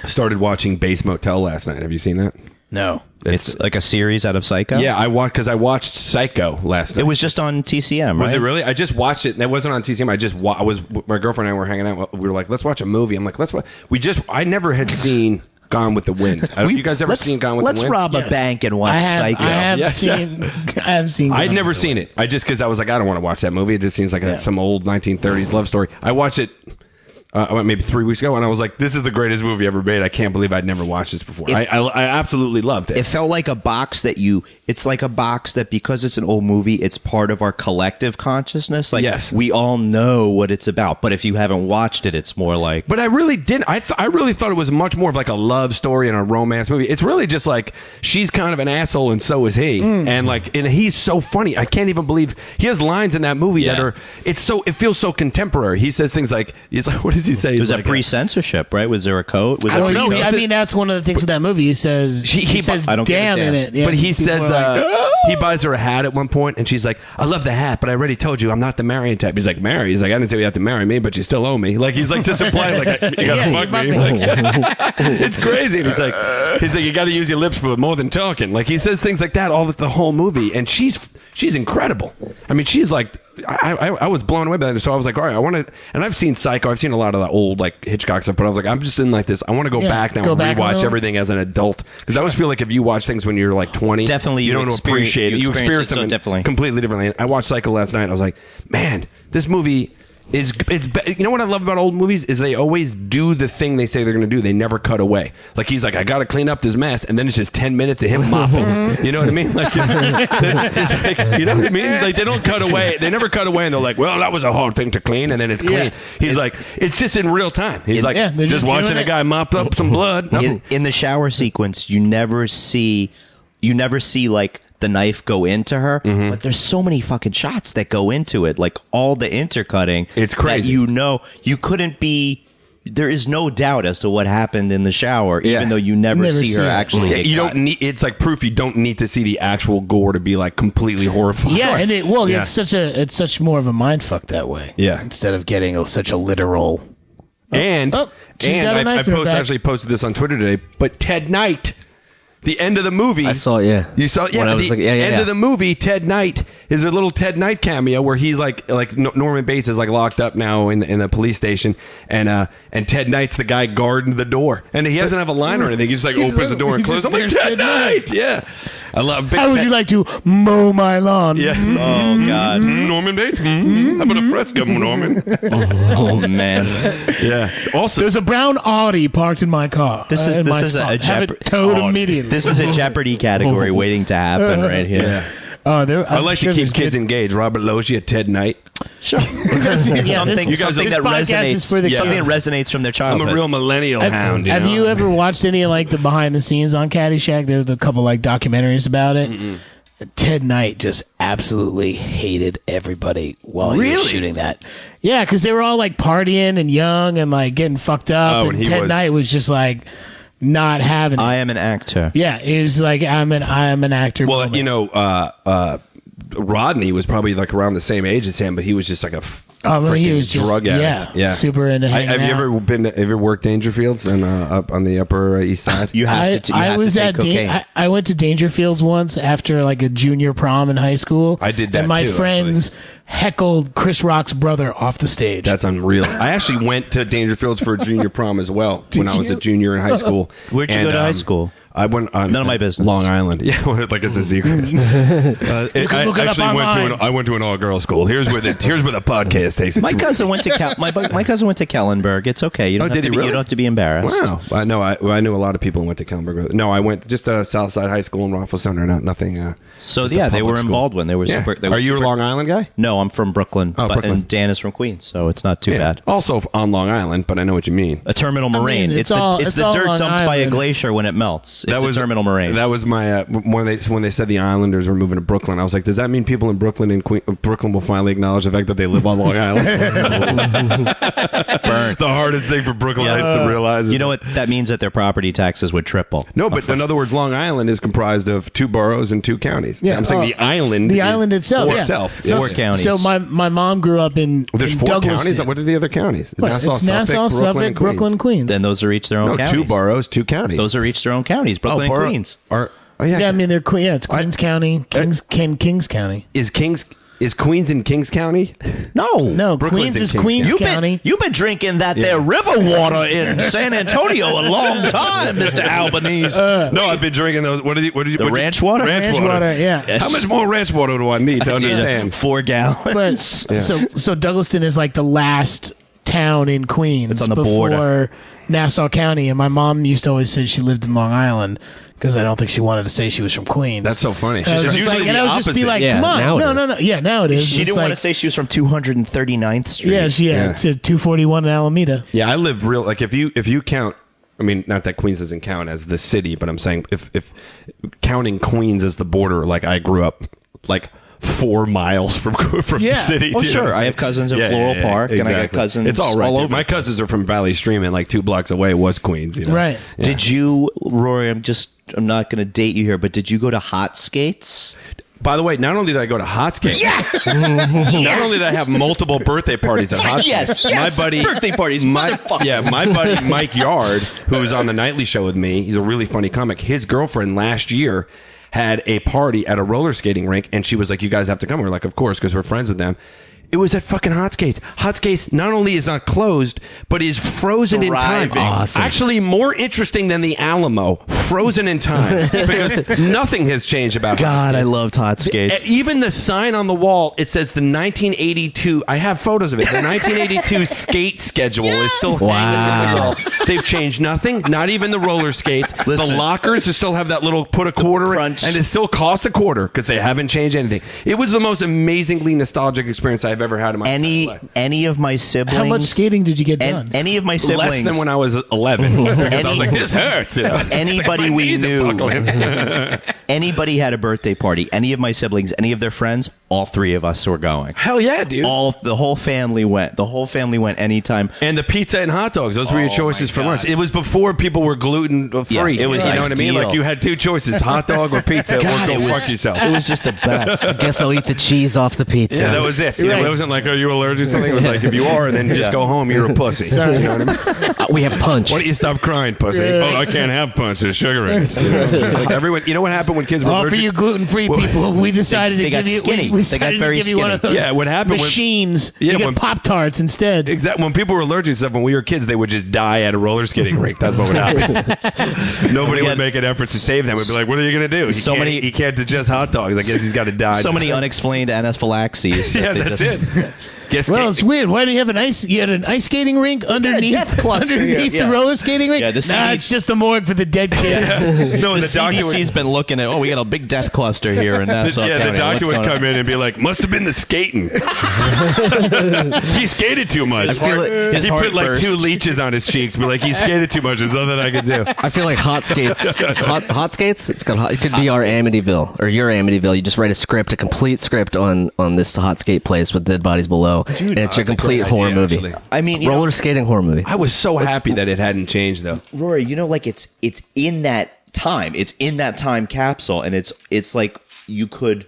started watching Base Motel last night. Have you seen that? No. It's like a series out of Psycho? Yeah, I watched Psycho last night. It was just on TCM, right? Was it really? I just watched it. And it wasn't on TCM. I was my girlfriend and I were hanging out. We were like, let's watch a movie. I'm like, let's watch. I never had seen Gone with the Wind. You guys ever seen Gone with the Wind? Let's rob a bank and watch Psycho. I have seen. I'd never seen it. I just because I was like, I don't want to watch that movie. It just seems like some old 1930s love story. I watched it. I went maybe 3 weeks ago, and I was like, "This is the greatest movie ever made." I can't believe I'd never watched this before. I absolutely loved it. It felt like a box that it's like a box that because it's an old movie, it's part of our collective consciousness. Like, yes, we all know what it's about, but if you haven't watched it, it's more like. But I really didn't. I really thought it was much more of like a love story and a romance movie. It's really just like she's kind of an asshole, and so is he, and he's so funny. I can't even believe he has lines in that movie that are. It feels so contemporary. He says things like, what does he say? It was a pre-censorship, right? Was there a code? I don't know. I mean, that's one of the things with that movie. He says, he says damn in it. Yeah, but he says, he buys her a hat at one point, and she's like, I love the hat, but I already told you I'm not the marrying type. He's like, marry? He's like, I didn't say you have to marry me, but you still owe me. Like, he's like, just implying, like, you gotta fuck me. Like, it's crazy. And he's like, you gotta use your lips for more than talking. Like, he says things like that all the whole movie, and she's incredible. I mean, she's like, I was blown away by that. So I was like, all right, I want to, and I've seen Psycho. I've seen a lot of the old like Hitchcock stuff, but I was like, I'm just in like this. I want to go back now and rewatch everything as an adult, because I always feel like if you watch things when you're like 20, definitely you don't appreciate it. You experience them definitely completely differently. I watched Psycho last night. And I was like, man, this movie. you know what I love about old movies is they always do the thing they say they're going to do. They never cut away. Like he's like, I got to clean up this mess, and then it's just 10 minutes of him mopping. You know what I mean? Like, it's like, you know what I mean? Like they don't cut away. They never cut away, and they're like, well, that was a hard thing to clean, and then it's clean. He's like, it's just in real time. He's like, just watching a guy mop up some blood. No. In the shower sequence, you never see like the knife go into her, but there's so many fucking shots that go into it, like all the intercutting. It's crazy. That you couldn't be. There is no doubt as to what happened in the shower, even though you never see her actually. Get you don't need. It's like proof you don't need to see the actual gore to be like completely horrified. Yeah, and it's such more of a mind fuck that way. Yeah, instead of getting such a literal. I actually posted this on Twitter today, but Ted Knight. The end of the movie. I saw it, yeah. You saw it? Yeah. End of the movie, Ted Knight, is a little Ted Knight cameo where he's like Norman Bates is like locked up now in the police station, and Ted Knight's the guy guarding the door. And he doesn't have a line or anything. He just like opens the door and closes. I'm like, Ted Knight! Yeah. I love How would you like to mow my lawn? Yeah. Oh, God. Norman Bates? How about a fresco, Norman? Oh, man. Yeah. Also, there's a brown Audi parked in my car. This is a Jeopardy. Immediately. This is a Jeopardy category waiting to happen right here. Yeah. I like to keep kids engaged. Robert Loggia, Ted Knight. Sure. Something that resonates from their childhood. I'm a real millennial hound. Have you ever watched any of like the behind the scenes on Caddyshack? There's a couple like documentaries about it. Mm-mm. Ted Knight just absolutely hated everybody while he was shooting that. Yeah, because they were all like partying and young and like getting fucked up. And Ted Knight was just like not having it. I am an actor. Yeah, he's like I'm an actor. Well, Rodney was probably like around the same age as him, but he was just like a he was just drug addict. Yeah, super into hanging out. Have you ever worked Dangerfields and up on the Upper East Side? You have to. I went to Dangerfields once after like a junior prom in high school. I did that, and my friends heckled Chris Rock's brother off the stage. That's unreal. I actually went to Dangerfields for a junior prom as well when I was a junior in high school. Where'd you go to high school? I went on none of my business. Long Island. Yeah, like it's a secret. I went to an all-girls school. Here's where the podcast takes it. My cousin went to Kellenberg. It's okay. You don't have to be embarrassed. Wow. I knew a lot of people who went to Kellenberg. No, I went just to Southside High School in Rockville Center. Nothing. They were in Baldwin. They were super. Are you a Long Island guy? No, I'm from Brooklyn. Brooklyn. And Dan is from Queens, so it's not too bad. Also on Long Island, but I know what you mean. A terminal moraine. It's the dirt dumped by a glacier when it melts. It's a terminal moraine. That was my when they said the Islanders were moving to Brooklyn. I was like, does that mean people in Brooklyn Brooklyn will finally acknowledge the fact that they live on Long Island? The hardest thing for Brooklynites to realize. You know what that means? That their property taxes would triple. No, but in other words, Long Island is comprised of 2 boroughs and 2 counties. Yeah, I'm saying the island itself. 4 counties. So my mom grew up in. There's 4 counties. What are the other counties? Nassau, Suffolk, Brooklyn, Queens. Then those are each their own counties. 2 boroughs, 2 counties. Those are each their own counties. Brooklyn and Queens. I mean they're it's Queens County, Kings County. Is Queens in Kings County? No. Brooklyn's Queens is Queens County. You've been drinking that there river water in San Antonio a long time, Mr. Albanese. No, I've been drinking those. What did you? Ranch water. Ranch water. Yeah. Yes. How much more ranch water do I need to understand? 4 gallons. But so Douglaston is like the last town in Queens. It's on the before border. Nassau County, and my mom used to always say she lived in Long Island. Because I don't think she wanted to say she was from Queens. That's so funny. She's usually the opposite. Just be like, come on. No. Yeah, now it is. She didn't want to say she was from 239th Street. Yeah, it's at 241 in Alameda. Yeah, I live real, like if you count, I mean, not that Queens doesn't count as the city, but I'm saying if counting Queens as the border, like I grew up like 4 miles from the city. Oh, sure. I have cousins in Floral Park, and I got cousins it's all over. My cousins are from Valley Stream, and like 2 blocks away was Queens. Right. Yeah. Did you, Rory, I'm not going to date you here, but did you go to Hot Skates? By the way, not only did I go to Hot Skates, yes! Not only did I have multiple birthday parties at Hot Skates, my buddy, birthday parties, my buddy Mike Yard, who was on the Nightly Show with me, he's a really funny comic. His girlfriend last year had a party at a roller skating rink, and she was like, "You guys have to come." We're like, "Of course," because we're friends with them. It was at fucking Hot Skates. Hot Skates not only is not closed, but is frozen in time. Awesome. Actually, more interesting than the Alamo, frozen in time, because nothing has changed about Hot God, Skates. I loved Hot Skates. Even the sign on the wall, it says the 1982. I have photos of it. The 1982 skate schedule is still hanging on the wall. They've changed nothing. Not even the roller skates. Listen. The lockers still have that little put a quarter in, crunch. and it still costs a quarter because they haven't changed anything. It was the most amazingly nostalgic experience I've ever had in my entire life. Any of my siblings. How much skating did you get done? Any of my siblings. Less than when I was 11 because I was like, this hurts. You know? Anybody My we knees are knew, buckling. anybody had a birthday party, any of my siblings, any of their friends, all three of us were going. Hell yeah, dude. The whole family went. The whole family went anytime. And the pizza and hot dogs, those were your choices my for God. lunch. It was before people were gluten free. Yeah, it was you know what I mean? ideal. Like you had two choices, hot dog or pizza, or go fuck yourself. It was just the best. I guess I'll eat the cheese off the pizza. Yeah, that was it. It wasn't like, are you allergic to something? It was like, if you are, then just go home. You're a pussy. Sorry. You know what I mean? We have punch. Why don't you stop crying, pussy? Oh, I can't have punch. There's sugar in it. You know? It's like everyone. You know what happened when kids were All for allergic? you gluten-free people, we decided they to got give you. skinny. We They got decided very to give you one of skinny. those Yeah, what happened when- machines. Yeah, you when- get Pop-Tarts instead. Exactly. When people were allergic to stuff, when we were kids, they would just die at a roller skating rink. That's what would happen. Nobody would make an effort to save them. We'd be like, what are you going to do? He can't digest hot dogs. I guess he's got to die. So many unexplained anaphylaxis. Yeah, that's it. Well, it's weird. Why do you have you had an ice skating rink underneath death cluster underneath here, the yeah. roller skating rink? Yeah, the CD it's just the morgue for the dead kids. No, The the doctor CDC's been looking at. We got a big death cluster here in Nassau yeah, County. the doctor What's would going come in and be like, must have been the skating. He skated too much. His He heart put like burst. 2 leeches on his cheeks. Be like, he skated too much. There's nothing I can do. I feel like hot skates. Hot skates. It could be our Amityville or your Amityville. You just write a complete script on this hot skate place with dead bodies below, and it's your complete horror movie. I mean, Roller skating horror movie. I was so happy that it hadn't changed, though. Rory, like it's in that time. It's in that time capsule, and it's like you could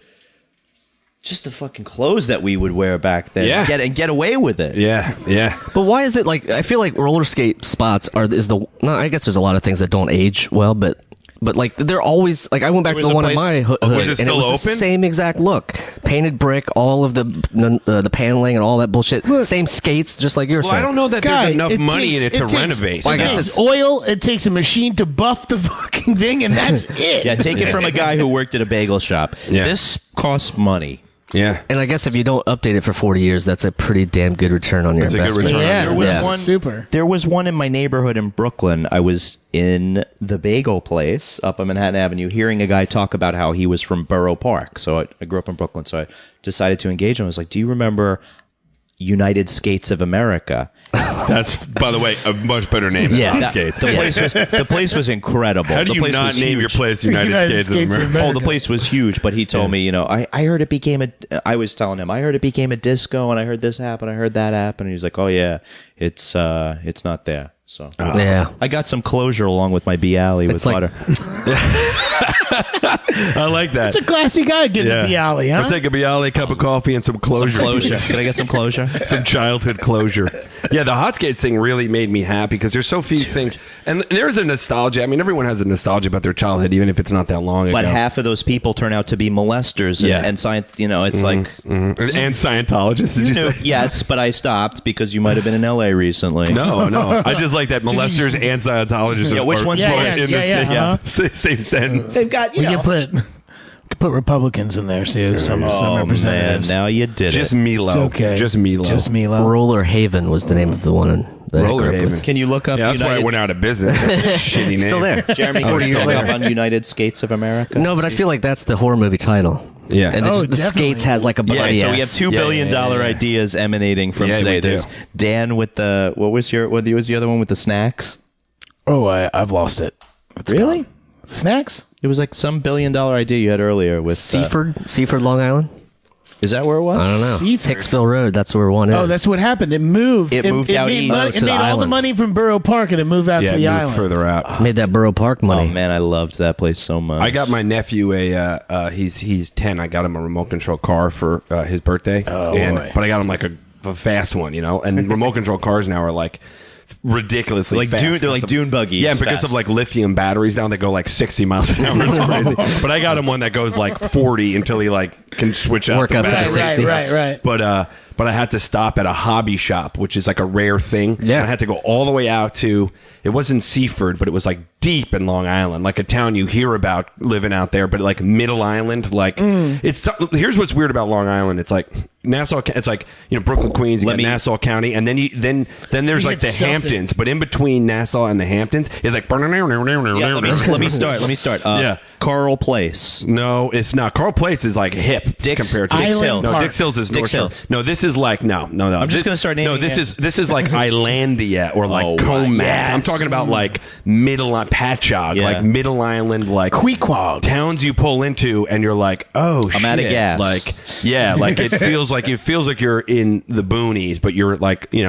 just the fucking clothes that we would wear back then. Yeah. Get away with it. Yeah, yeah. But why is it like? I feel like roller skate spots I guess there's a lot of things that don't age well, but like they're always like I went back to was the a one in place- my hood, was it and it still was the open? same exact look, painted brick, all of the paneling and all that bullshit. Same skates, just like you're Well, saying. I don't know that Guy, there's enough it money takes- in it it to takes- renovate. Well, I It guess takes oil. It takes a machine to buff the fucking thing, and that's it. Yeah, take it from a guy who worked at a bagel shop. Yeah. This costs money. Yeah. And I guess if you don't update it for 40 years, that's a pretty damn good return on your That's a good investment. return. Yeah, There was yeah. one- Super. There was one in my neighborhood in Brooklyn. I was in the bagel place up on Manhattan Avenue hearing a guy talk about how he was from Borough Park. So I grew up in Brooklyn, so I decided to engage him. I was like, do you remember United Skates of America? That's, by the way, a much better name than Yes. Hot Skates. The place was incredible. How do The you place not was name huge. your place United, Skates of America? Oh, the place was huge, but he told me, I heard it became I was telling him, I heard it became a disco, and I heard this happen, I heard that happen, and he's like, oh yeah, it's not there. So Yeah. I got some closure along with my Bialy with It's like- butter. I like that. It's a classy guy getting the alley, huh? I'll take a Bialy, cup of coffee, and some closure. Can I get some closure? Some childhood closure. Yeah, the hot skates thing really made me happy because there's so few things. And there's a nostalgia. I mean, everyone has a nostalgia about their childhood, even if it's not that long ago. But half of those people turn out to be molesters and science. It's like And Scientologists. Did you say? yes, but I stopped because you might have been in L.A. recently. No. I just like that molesters and Scientologists Yeah, are, which are one's both worse? in the Yeah, same sentence. They've got We can put Republicans in there too. Some man, representatives. now you did Just it. Milo. It's okay. Just Milo. Just Milo. Roller Haven was the name of the one. That I Roller grew up with. Haven. Can you look up? Yeah, that's why I United- went out of business. Shitty name. Still there. Jeremy, can 40 you years look up later. on United Skates of America? No, but I feel like that's the horror movie title. Yeah. And Oh, the definitely. skates has like a Yeah, bloody so we have ass. $2 billion ideas emanating from Yeah, today. we do. There's Dan with the what was the other one with the snacks? Oh, I've lost it. It's Really? gone. Snacks? It was like some $1 billion idea you had earlier with Seaford, Long Island? Is that where it was? I don't know. Seaford. Hicksville Road, that's where one is. Oh, that's what happened. It moved. It moved out made east. money- Oh, to it the made all the island. money from Borough Park and it moved out Yeah, to the moved island. further out. Made that Borough Park money. Oh man, I loved that place so much. I got my nephew he's 10. I got him a remote control car for his birthday. boy. But I got him like a fast one, and remote control cars now are like ridiculously Like fast. dune- they're like dune buggies Yeah, and because fast. of like lithium batteries now, they go like 60 miles an hour. It's crazy. But I got him one that goes like 40 until he like can switch out Work the up to the battery. 60. Right. but I had to stop at a hobby shop, which is like a rare thing. Yeah. And I had to go all the way out to, it wasn't Seaford, but it was like deep in Long Island, like a town you hear about living out there, but like Middle Island, like here's what's weird about Long Island. It's like Nassau, it's like, Brooklyn, Queens, you got Nassau County, and then there's like the Hamptons, but in between Nassau and the Hamptons is like let me start. Carl Place. No, it's not. Carl Place is like hip compared to Dix Hill. No, Dix Hills is North Shore. No, this is like no. I'm just gonna start naming. No, this is like Islandia or like Comac. Yes. I'm talking about like Middle Patchogue, like Middle Island, like Queequeg. towns you pull into and you're like, oh shit, I'm out of gas. Like like it feels like you're in the boonies, but you're like an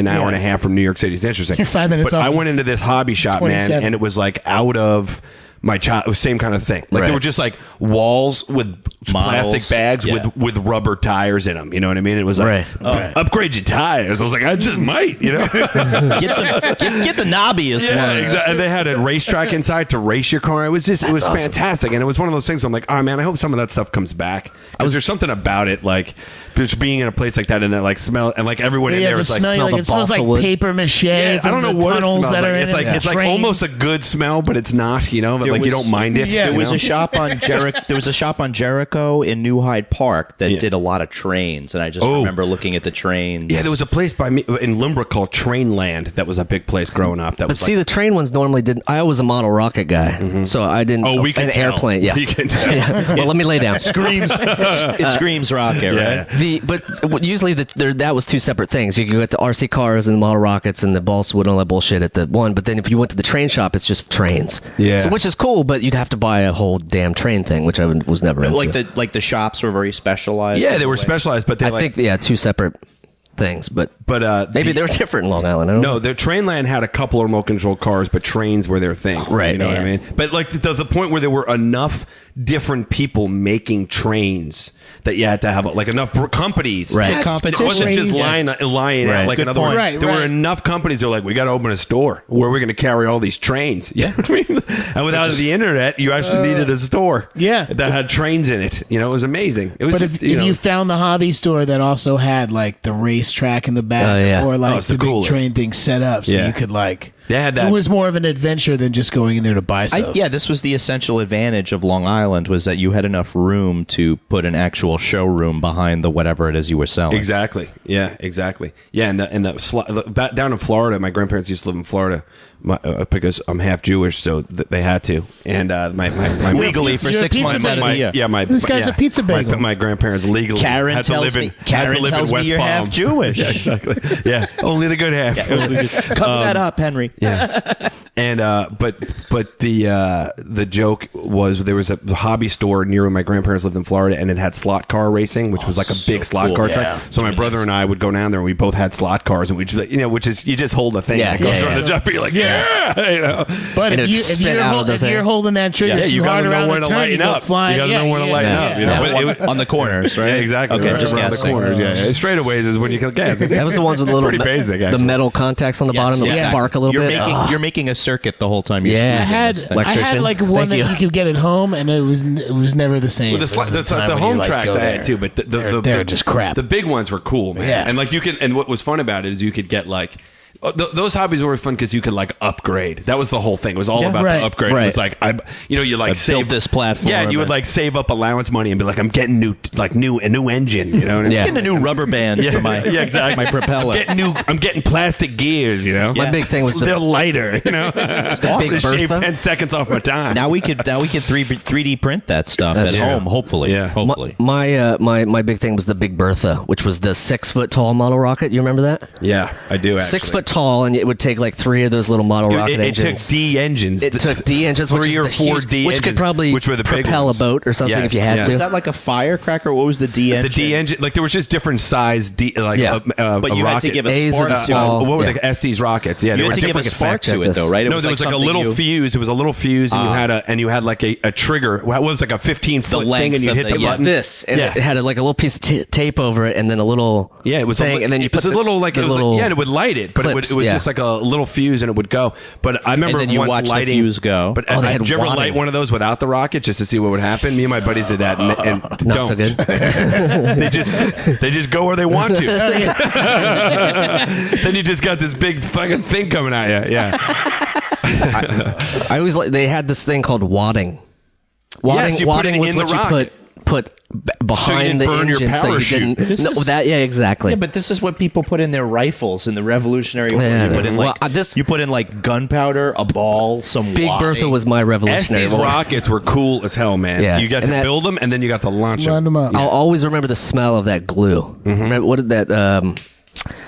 hour and a half from New York City. It's interesting. You're 5 minutes but off. I went into this hobby shop, man, and it was like out of my child. It was same kind of thing. Like they were just like walls with plastic bags with rubber tires in them. You know what I mean? It was like upgrade your tires. I was like, I just might, get the knobbiest ones. Exactly. And they had a racetrack inside to race your car. It was just, awesome. Fantastic. And it was one of those things. I'm like, oh man, I hope some of that stuff comes back. There's something about it, like just being in a place like that and it like smell and like everyone in there is like smell it smells like paper mache. I don't know what it smells that like. It's like almost a good smell, but it's not. But like you don't mind it. There was a shop on Jericho in New Hyde Park that did a lot of trains, and I just remember looking at the trains. Yeah, there was a place by me in Limerick called Trainland that was a big place growing up. But see, the train ones normally didn't. I was a model rocket guy, so I didn't. Oh, we can an tell. Airplane. Yeah, we can tell. Well, let me lay down. It screams rocket, right? But usually that was two separate things. You could get the RC cars and the model rockets and the balsa wood and all that bullshit at the one. But then if you went to the train shop, it's just trains. Yeah, so, which is cool, but you'd have to buy a whole damn train thing, which I was never into. Like the shops were very specialized. Yeah, they were specialized, but I think two separate things, but maybe they were different in Long Island. I don't know. The Trainland had a couple of remote control cars, but trains were their things. Right. You know what I mean? But like the point where there were enough different people making trains that you had to have like enough companies. Right. Competition. It wasn't just lying out. Like in other words, there were enough companies that were like, we got to open a store where we're going to carry all these trains. Yeah. And without the internet, you actually needed a store. Yeah. That had trains in it. It was amazing. It was. But if you found the hobby store that also had like the racetrack in the back or like the big train thing set up, so you could like. They had that. It was more of an adventure than just going in there to buy stuff. This was the essential advantage of Long Island, was that you had enough room to put an actual showroom behind the whatever it is you were selling. Exactly. Yeah, exactly. Yeah, and down in Florida, my grandparents used to live in Florida because I'm half Jewish, so they had to. And my legally for 6 months out of the year. Yeah, this guy's a pizza bagel. My grandparents legally had to live in tells me you're Palm. half Jewish. Yeah, exactly. Yeah, only the good half. Cover that up, Henry. Yeah. And but the joke was there was a hobby store near where my grandparents lived in Florida, and it had slot car racing, which was like a big slot car track. So my brother and I would go down there, and we both had slot cars, and we just which is you just hold the thing and it goes around the jump, and you're like But if you're holding that trigger too hard around the turn, you go flying. You gotta know when to lighten up. On the corners, right? Yeah, exactly. Okay, just around the corners. Yeah, straightaways is when you can gas. That was the ones with the little pretty basic. The metal contacts on the bottom that spark a little bit. You're making a circuit the whole time. Yeah. I had like one that you could get at home, and it was never the same. Well, the home tracks I had too, but they're just crap. The big ones were cool, man. Yeah. And like and what was fun about it is you could get like. Those hobbies were fun because you could like upgrade. That was the whole thing. It was all about the upgrade. It was like you like save this platform. Yeah, you would like save up allowance money and be like, I'm getting a new engine. You know, what I mean? Getting a new rubber band for my my propeller. I'm getting plastic gears. You know, my big thing was they're lighter. You know, big shave 10 seconds off my time. Now we could 3D print that stuff at home. Hopefully, hopefully. My big thing was the Big Bertha, which was the 6 foot tall model rocket. You remember that? Yeah, I do. Actually. 6 foot tall, and it would take like 3 of those little model rocket engines. It took D engines. It took D engines, 3 or 4 D engines, which could probably which were the big propel ones. a boat or something if you had to. Is that like a firecracker? What was the D engine? The D engine, like there was just different size D, like but you had to give a A's spark are small. what were the Estes rockets? Yeah, you had to give a spark to it though, right? No, there was like a little fuse. It was a little fuse, and you had like a trigger. What was like a 15-foot thing, and you hit the button. This, and it had like a little piece of tape over it, and then a little it was thing, and then you put it was a little like it was like, and it would light it, but it it was just like a little fuse and it would go. But I remember And then you once watch the lighting, fuse go. But they had did you ever wadding. light one of those without the rocket just to see what would happen? Me and my buddies did that, and Not don't. so good. they just go where they want to. Then you just got this big fucking thing coming at you. Yeah. I always they had this thing called wadding. Yes, you put it wadding was in the what you rocket. put behind the burn your engine so you parachute. didn't. Exactly. Yeah, but this is what people put in their rifles in the Revolutionary War. Yeah. You put in Well, you put in like gunpowder, a ball, some Big wadding. Bertha was my Revolutionary Estes War. rockets were cool as hell, man. Yeah. You got to And that- build them, and then you got to launch Line them. them up. I'll always remember the smell of that glue. Remember, what did that?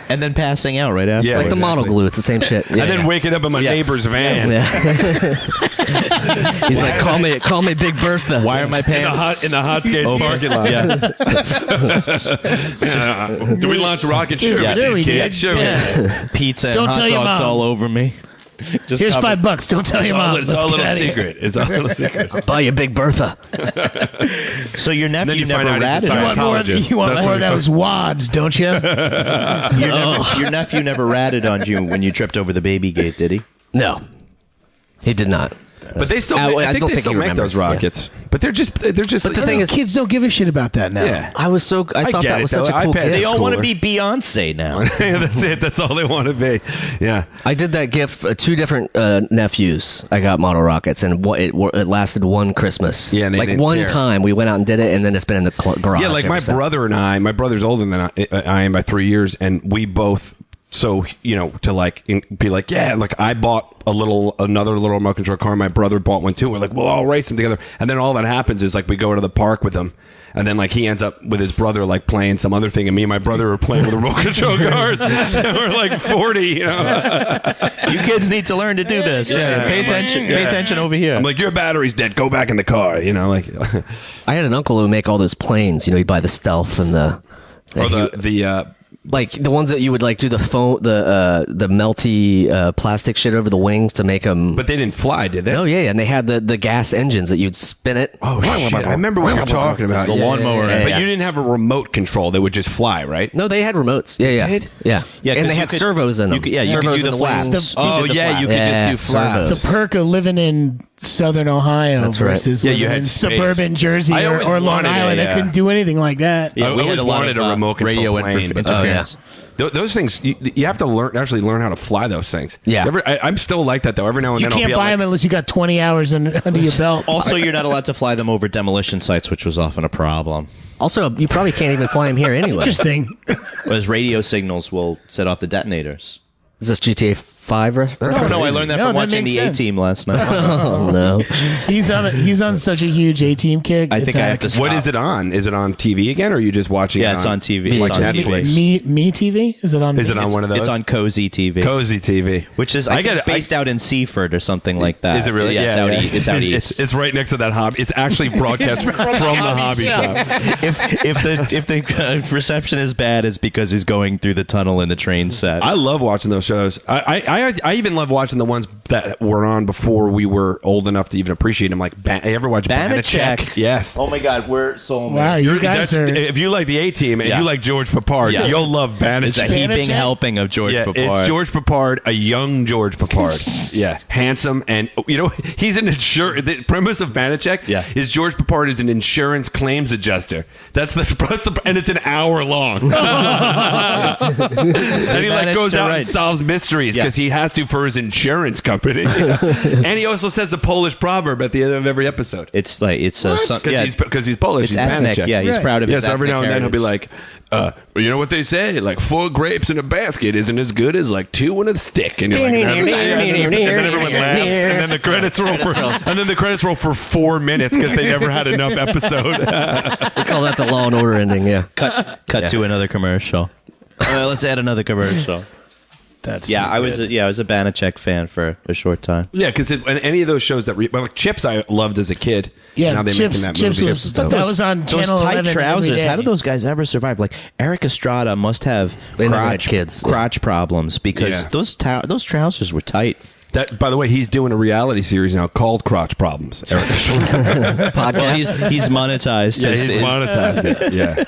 and then passing out right after. Yeah. Like the model glue. It's the same shit. Yeah, And then yeah. waking up in my neighbor's van. Yeah. He's like, call me Big Bertha. Why are my pants In the hot skates parking lot. Yeah. Do we launch a rocket? Sure, Yeah. we Sure we did, did. Sure, Yeah. pizza and Don't hot tell your dogs mom. all over me? Just Here's covered. $5. Don't tell your mom. It's all a Let's little get outta here. secret. It's all a little secret. Buy you Big Bertha. So your Then nephew you never find out he's ratted a on Scientologist. You want That's more what of those wads, don't you? your nephew never ratted on you when you tripped over the baby gate, did he? No, he did not. But they still, I I think don't they think still he make remembers. those rockets. But they're just. But the thing is, Kids don't give a shit about that now. yeah. I thought get that it, was such though. a cool iPads- gift. They all want to cooler. be Beyonce now. Yeah, that's it. That's all they want to be. Yeah. I did that gift for two different nephews. I got model rockets, and it lasted one Christmas. Yeah, and they like didn't one care. time we went out and did it, and then it's been in the garage. Yeah, like ever my since. brother and I. My brother's older than I am by 3 years, and we both. So to like be like, yeah, like I bought another little remote control car. My brother bought one too. We're like, well, I'll race them together. And then all that happens is like we go to the park with him, and then like he ends up with his brother like playing some other thing, and me and my brother are playing with remote control cars. And we're like 40. You kids need to learn to do this. Yeah, pay attention. Pay attention over here. I'm like, your battery's dead. Go back in the car. Like, I had an uncle who would make all those planes. He'd buy the Stealth and or the like the ones that you would like do the foam, the melty plastic shit over the wings to make them. But they didn't fly, did they? Oh yeah, and they had the gas engines that you'd spin it. Oh shit! I remember what you were talking about. The lawnmower. Yeah, But yeah. you didn't have a remote control; they would just fly, right? No, they had remotes. Yeah, did? yeah. Yeah, 'cause and they you had could- servos in them. you could- yeah, you could servos do in the wings. flaps. Oh You did the yeah, you flaps. could Yeah, just do flaps. The perk of living in Southern Ohio That's right. versus Yeah, living you had in space. suburban Jersey I or always Long wanted Island. a, I couldn't do anything like that. Yeah, I we had always a lot wanted of a remote control radio plane, but- interference. Those things, you have to actually learn how to fly those things. Yeah. I'm still like that though. Every now and You then I'll can't be buy like, them unless you got 20 hours under your belt. Also, you're not allowed to fly them over demolition sites, which was often a problem. Also, you probably can't even fly them here anyway. Interesting. As radio signals will set off the detonators. Is this GTA 5 reference? Oh, no, I learned that No, from that watching makes the sense. A-Team last night. Oh no. He's on such a huge A-Team kick. I think I have to stop. what is it on? Is it on TV again, or are you just watching? Yeah, it it's on TV. Like It's on Netflix. TV. Me TV? Is it on? Is it on one of those? It's on Cozy TV. Cozy TV, Which is, I think, based out in Seaford or something like that. Is it really? Yeah, it's out east. It's right next to that hobby. It's actually broadcast from the hobby shop. if the reception is bad, it's because he's going through the tunnel in the train set. I love watching those shows. I even love watching the ones that were on before we were old enough to even appreciate them. Like, you ever watch Banachek? Yes. Oh my God, we're so Wow, you guys are. If you like the A-Team and Yeah. you like George Papard, Yeah. you'll love Banachek. It's a heaping Banachek? helping of George Yeah, Papard. it's George Papard, a young George Papard. Yeah, handsome, and he's an insurance. The premise of Banachek Yeah. is George Papard is an insurance claims adjuster. That's the and it's an hour long. And he Managed goes to out write. and solves mysteries Yeah. because he has to for his insurance company. And he also says a Polish proverb at the end of every episode. It's like Because he's Polish. it's he's ethnic. Banachek. Yeah, he's Right. proud of his Yes, every ethnic now and then he'll be heritage. like, you know what they say? Like 4 grapes in a basket isn't as good as like 2 in a stick. And you're like, and then everyone laughs, and then the credits roll for 4 minutes because they never had enough episode. We call that the Law and Order ending. Yeah. cut to another commercial. Let's add another commercial. That's I was a Banachek fan for a short time. Yeah, because any of those shows that like Chips, I loved as a kid. Yeah, now they're Chips- making that Chips movie. was- that was on Those Channel tight 11 every trousers. day. How did those guys ever survive? Like Eric Estrada must have They never had kids. crotch problems because Yeah. those trousers were tight. That, by the way, he's doing a reality series now called Crotch Problems. Eric. Podcast. Well, he's monetized. Yeah, his- he's his- monetized it. Yeah.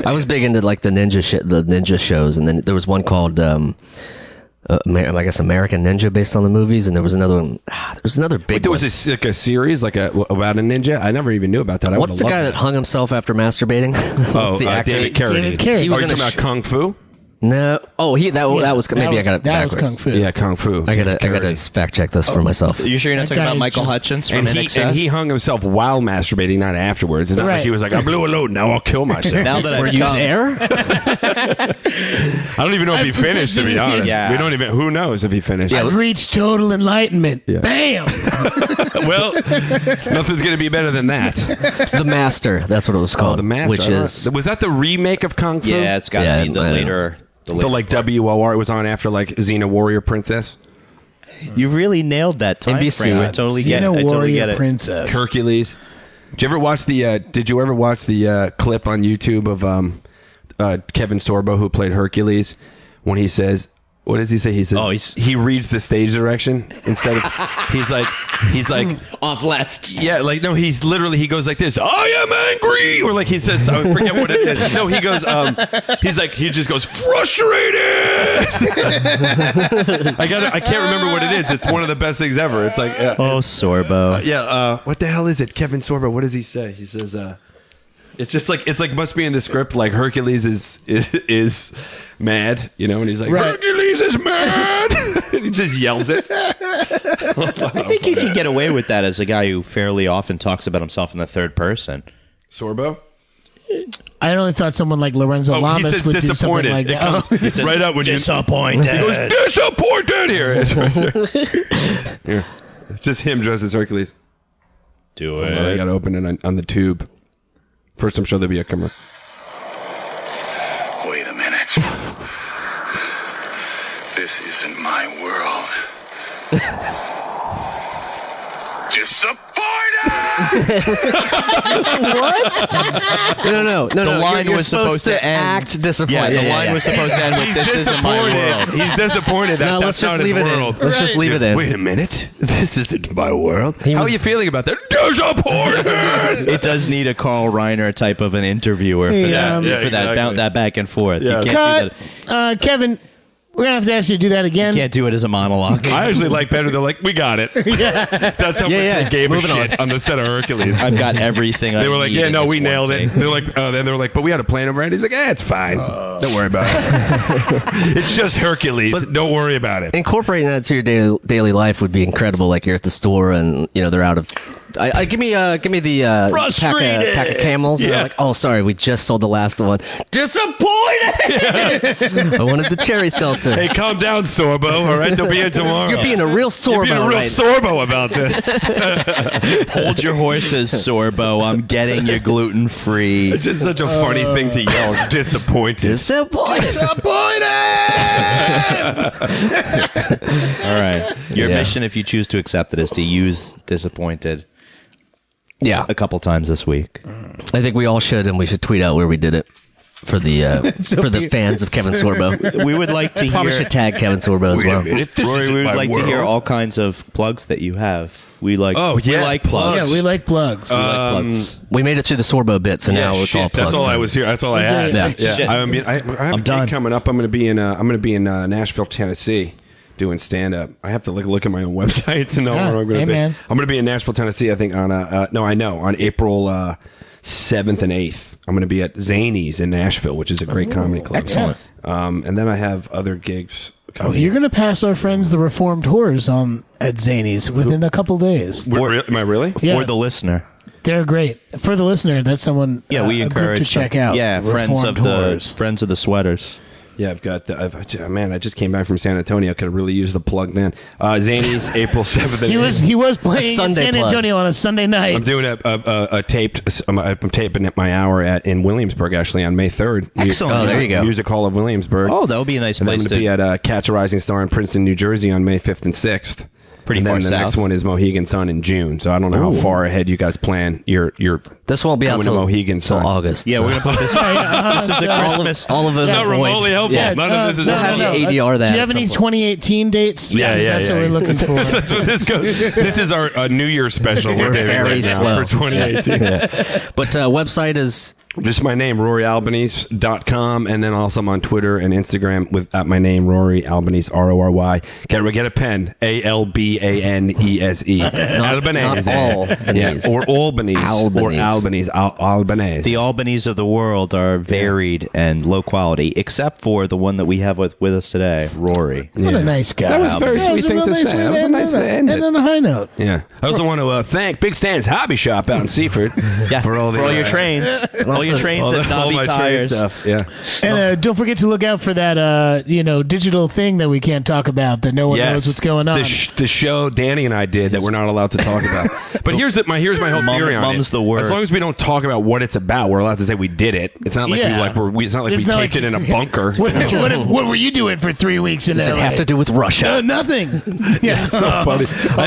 I was big into like the ninja shows, and then there was one called I guess American Ninja, based on the movies, and there was another one. There was another big. Wait, there was one. a series about a ninja. I never even knew about that. What's the guy that hung himself after masturbating? What's the actor? David Carradine. David Carradine. He was Are you talking about Kung Fu? No. Oh, that was maybe I got it That was backwards. Kung Fu. Yeah, Kung Fu. I gotta fact check this for myself. You sure you're not That talking guy about is Michael just- Hutchins from And he hung himself while masturbating, not afterwards. It's not like Right. he was like, I blew a load, now I'll kill myself. Now that Were I've you come, there? I don't even know if he finished, to be honest. Yeah. We don't even, who knows if he finished. I've reached total enlightenment. Yeah. Bam! Well, nothing's going to be better than that. The Master. That's what it was called. The Master. Which is Was that the remake of Kung Fu? yeah, it's got Yeah, to be I the know. later. The like WOR, it was on after like Xena Warrior Princess. You really nailed that time NBC. frame. I totally get it. Xena I totally Warrior get it. Princess. Hercules. Did you ever watch the clip on YouTube of Kevin Sorbo, who played Hercules, when he says, what does he say? He says he reads the stage direction instead of he's like Off left. yeah, like no, he goes like this, I am angry, or like he says, I forget what it is. No, he goes he just goes frustrated. I can't remember what it is. It's one of the best things ever. It's like Oh, Sorbo. what the hell is it? Kevin Sorbo, what does he say? He says it's just like must be in the script, like Hercules is mad, you know, and he's like, Right. Hercules is mad. And he just yells it. I think you can get away with that as a guy who fairly often talks about himself in the third person. Sorbo? I only thought someone like Lorenzo He Lamas says would do something disappointed. like It that. comes right up when you Disappointed. He goes, disappointed here. It's right there. Here. It's just him dressed as Hercules. Do I got to open it on the tube. First, I'm sure there'll be a commercial. Wait a minute. This isn't my world. Disappointed! No. The line You're was supposed to end. Act disappointed. Yeah, the line was supposed to end with "This isn't my world." He's disappointed. No, let's just leave it in. Let's just leave it in. Wait a minute. This isn't my world. How was- are you feeling about that? Disappointed! It does need a Carl Reiner type of an interviewer for that, Yeah, for that, exactly. that back and forth. Yeah. You can't do that. Kevin, we're going to have to ask you to do that again. You can't do it as a monologue. I actually like better. They're like, we got it. That's how much Yeah. they gave a Moving shit on the set of Hercules. I've got everything. They were like, yeah, no, we nailed it. They're like, then they were like, but we had a plan over it. He's like, it's fine. Don't worry about it. It's just Hercules. Don't worry about it. Incorporating that to your daily life would be incredible. Like you're at the store and they're out of. Give me the Frustrated. pack of Camels. And they're like, oh, sorry, we just sold the last one. Disappointed. I wanted the cherry seltzer. Hey, calm down, Sorbo. All right, they'll be here tomorrow. You're being a real You're Sorbo. being a real right? Sorbo about this. Hold your horses, Sorbo. I'm getting you gluten free. It's just such a funny thing to yell. Disappointed. Disappointed. All right. Your Yeah. mission, if you choose to accept it, is to use disappointed Yeah, a couple times this week. I think we all should, and we should tweet out where we did it for the fans of Kevin Sorbo. We would like to Probably hear. should tag Kevin Sorbo as well. Rory, we would like to hear all kinds of plugs that you have. We like. Oh, we yeah, like plugs. Yeah, we like plugs. We like plugs. We made it through the Sorbo bit, so now it's all plugs. That's all I time. was here. That's all I had. Yeah. Yeah. Shit. I have I'm a done. gig coming up. I'm going to be in Nashville, Tennessee, doing stand up. I have to look at my own website to know Yeah. where I'm going Hey, to be. man. I'm going to be in Nashville, Tennessee. I think on on April 7th and 8th. I'm going to be at Zany's in Nashville, which is a great comedy club. excellent. And then I have other gigs. Oh, you're going to pass our friends, the Reformed Whores, on at Zany's within a couple days. Am I really? Yeah. For the listener. They're great. For the listener, that's someone Yeah, we a group encourage to check out. Yeah, friends of Reformed Whores. the sweaters. Yeah, I've got. Man, I just came back from San Antonio. Could have really used the plug, man. Zany's April 7th. And He was playing in Sunday San plug. Antonio on a Sunday night. I'm doing a taped. I'm taping at my hour in Williamsburg actually on May 3rd. Excellent. Oh, there you go. Music Hall of Williamsburg. Oh, that would be a nice And then I'm place going to to. be at Catch a Rising Star in Princeton, New Jersey on May 5th and 6th. Pretty and then far the next south. one is Mohegan Sun in June. So I don't know how far ahead you guys plan. You're This won't be out coming to till Mohegan till Sun. August. Yeah, so. we're gonna put this. This is a Christmas. all of those Not are void. remotely helpful. Yeah. None of this is We'll have you ADR that Do you at have any some point. 2018 dates? Yeah, Because yeah, that's yeah. what we're looking for. That's what this goes. This is our New Year's special we're doing very right now slow. for 2018. Yeah. But website is Just my name, RoryAlbanese.com, and then also I'm on Twitter and Instagram with at my name, Rory Albanese, RORY. Get a pen, ALBANESE. Albanese. Not Albanese. Yeah, or Albanese. Or Albanese. Albanese. The Albanese of the world are varied and low quality, except for the one that we have with us today, Rory. What a nice guy. That was a very Yeah, sweet it thing was a to real say. nice That was way a nice to end and it. on a high note. Yeah. I also want to thank Big Stan's Hobby Shop out in Seaford for all your trains. All your trains and all knobby my trade tires. stuff. Yeah. And don't forget to look out for that, digital thing that we can't talk about that no one knows what's going on. The show Danny and I did that we're not allowed to talk about. But here's my whole theory on mum's it. the word. As long as we don't talk about what it's about, we're allowed to say we did it. It's not like it's not like we taped it in a bunker. What were you doing for 3 weeks in Does it LA? have to do with Russia? Nothing. Yeah, so funny.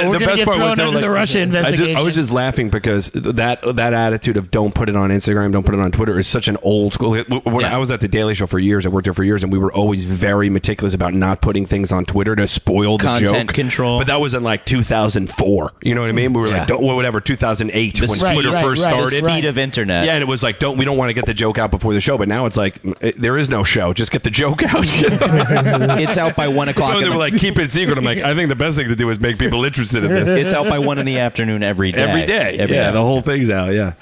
We're going to get thrown under the Russia investigation. I was just laughing because that attitude of don't put it on Instagram, don't put it on Twitter is such an old school. When I was at the Daily Show for years, I worked there for years, and we were always very meticulous about not putting things on Twitter to spoil the Content joke. control. But that was in like 2004. You know what I mean? We were like, don't, whatever, 2008 when Twitter first started. The speed of internet. Yeah, and it was like, we don't want to get the joke out before the show. But now it's like, there is no show. Just get the joke out. It's out by 1 o'clock. So they were like, keep it secret. I'm like, I think the best thing to do is make people interested in this. It's out by 1 in the afternoon every day. Every day. Every day. The whole thing's out. Yeah.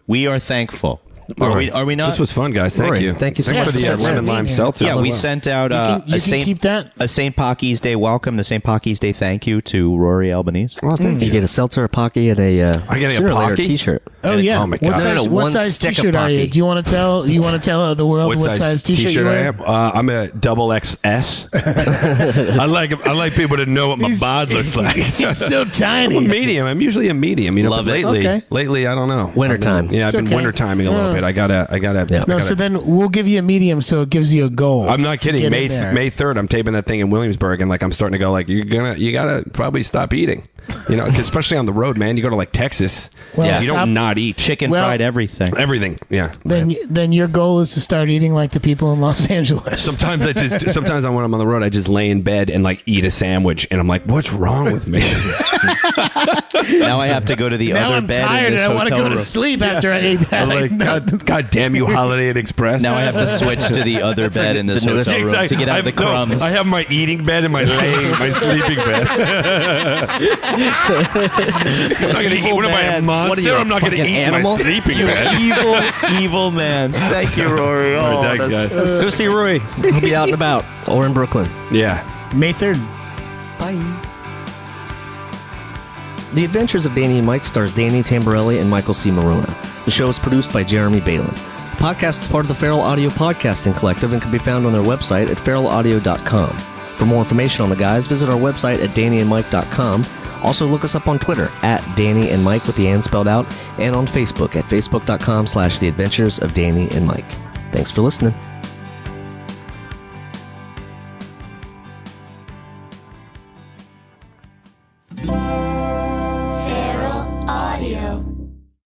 We are thankful. Are we not? This was fun, guys. Thank Rory, you. thank you so Thanks much for the for lemon lime being here. seltzer. Yeah, as we well. sent out you can keep that. a St. Pocky's Day welcome, the St. Pocky's Day thank you to Rory Albanese. Well, thank You get a seltzer, a Pocky, and a I get a sooner or later Pocky? T-shirt. Oh yeah. Oh, my God. What One size stick of T-shirt are you? Pocky. Do you want to tell? The world what size T-shirt you I wear? am? I'm a double XS. I like people to know what my bod looks like. He's so I'm a tiny. medium. I'm usually a medium. Love but it. lately, I don't know. Wintertime. Yeah, I've been okay. winter timing a little bit. I gotta. No, so then we'll give you a medium, so it gives you a goal. I'm not kidding. get May in there. May 3rd, I'm taping that thing in Williamsburg, and like I'm starting to go like you gotta probably stop eating. 'Cause especially on the road, man. You go to like Texas, Well, you stop- don't not eat Chicken Well- fried everything. everything. Yeah. Then your goal is to start eating like the people in Los Angeles. Sometimes when I'm on the road, I just lay in bed and like eat a sandwich, and I'm like, what's wrong with me? Now I have to go to the now other I'm bed tired in and this I want to hotel go to room. sleep after I ate that. I'm like, God damn you, Holiday Inn Express. Now I have to switch to the other bed in this the newest- hotel room to get out of the crumbs. I have my eating bed and my sleeping bed. I'm not gonna eat. What am I, a man. monster? What are you, I'm not going to fucking eat animal? my sleeping bed. evil man. Thank you, Rory. All right, thanks, guys. Go see Rory. He'll be out and about or in Brooklyn. Yeah. May 3rd. Bye. The Adventures of Danny and Mike stars Danny Tamborelli and Michael C. Marona. The show is produced by Jeremy Balin. The podcast is part of the Feral Audio Podcasting Collective and can be found on their website at feralaudio.com. For more information on the guys, visit our website at dannyandmike.com. Also, look us up on Twitter at Danny and Mike with the and spelled out, and on Facebook at facebook.com/The Adventures of Danny and Mike. Thanks for listening.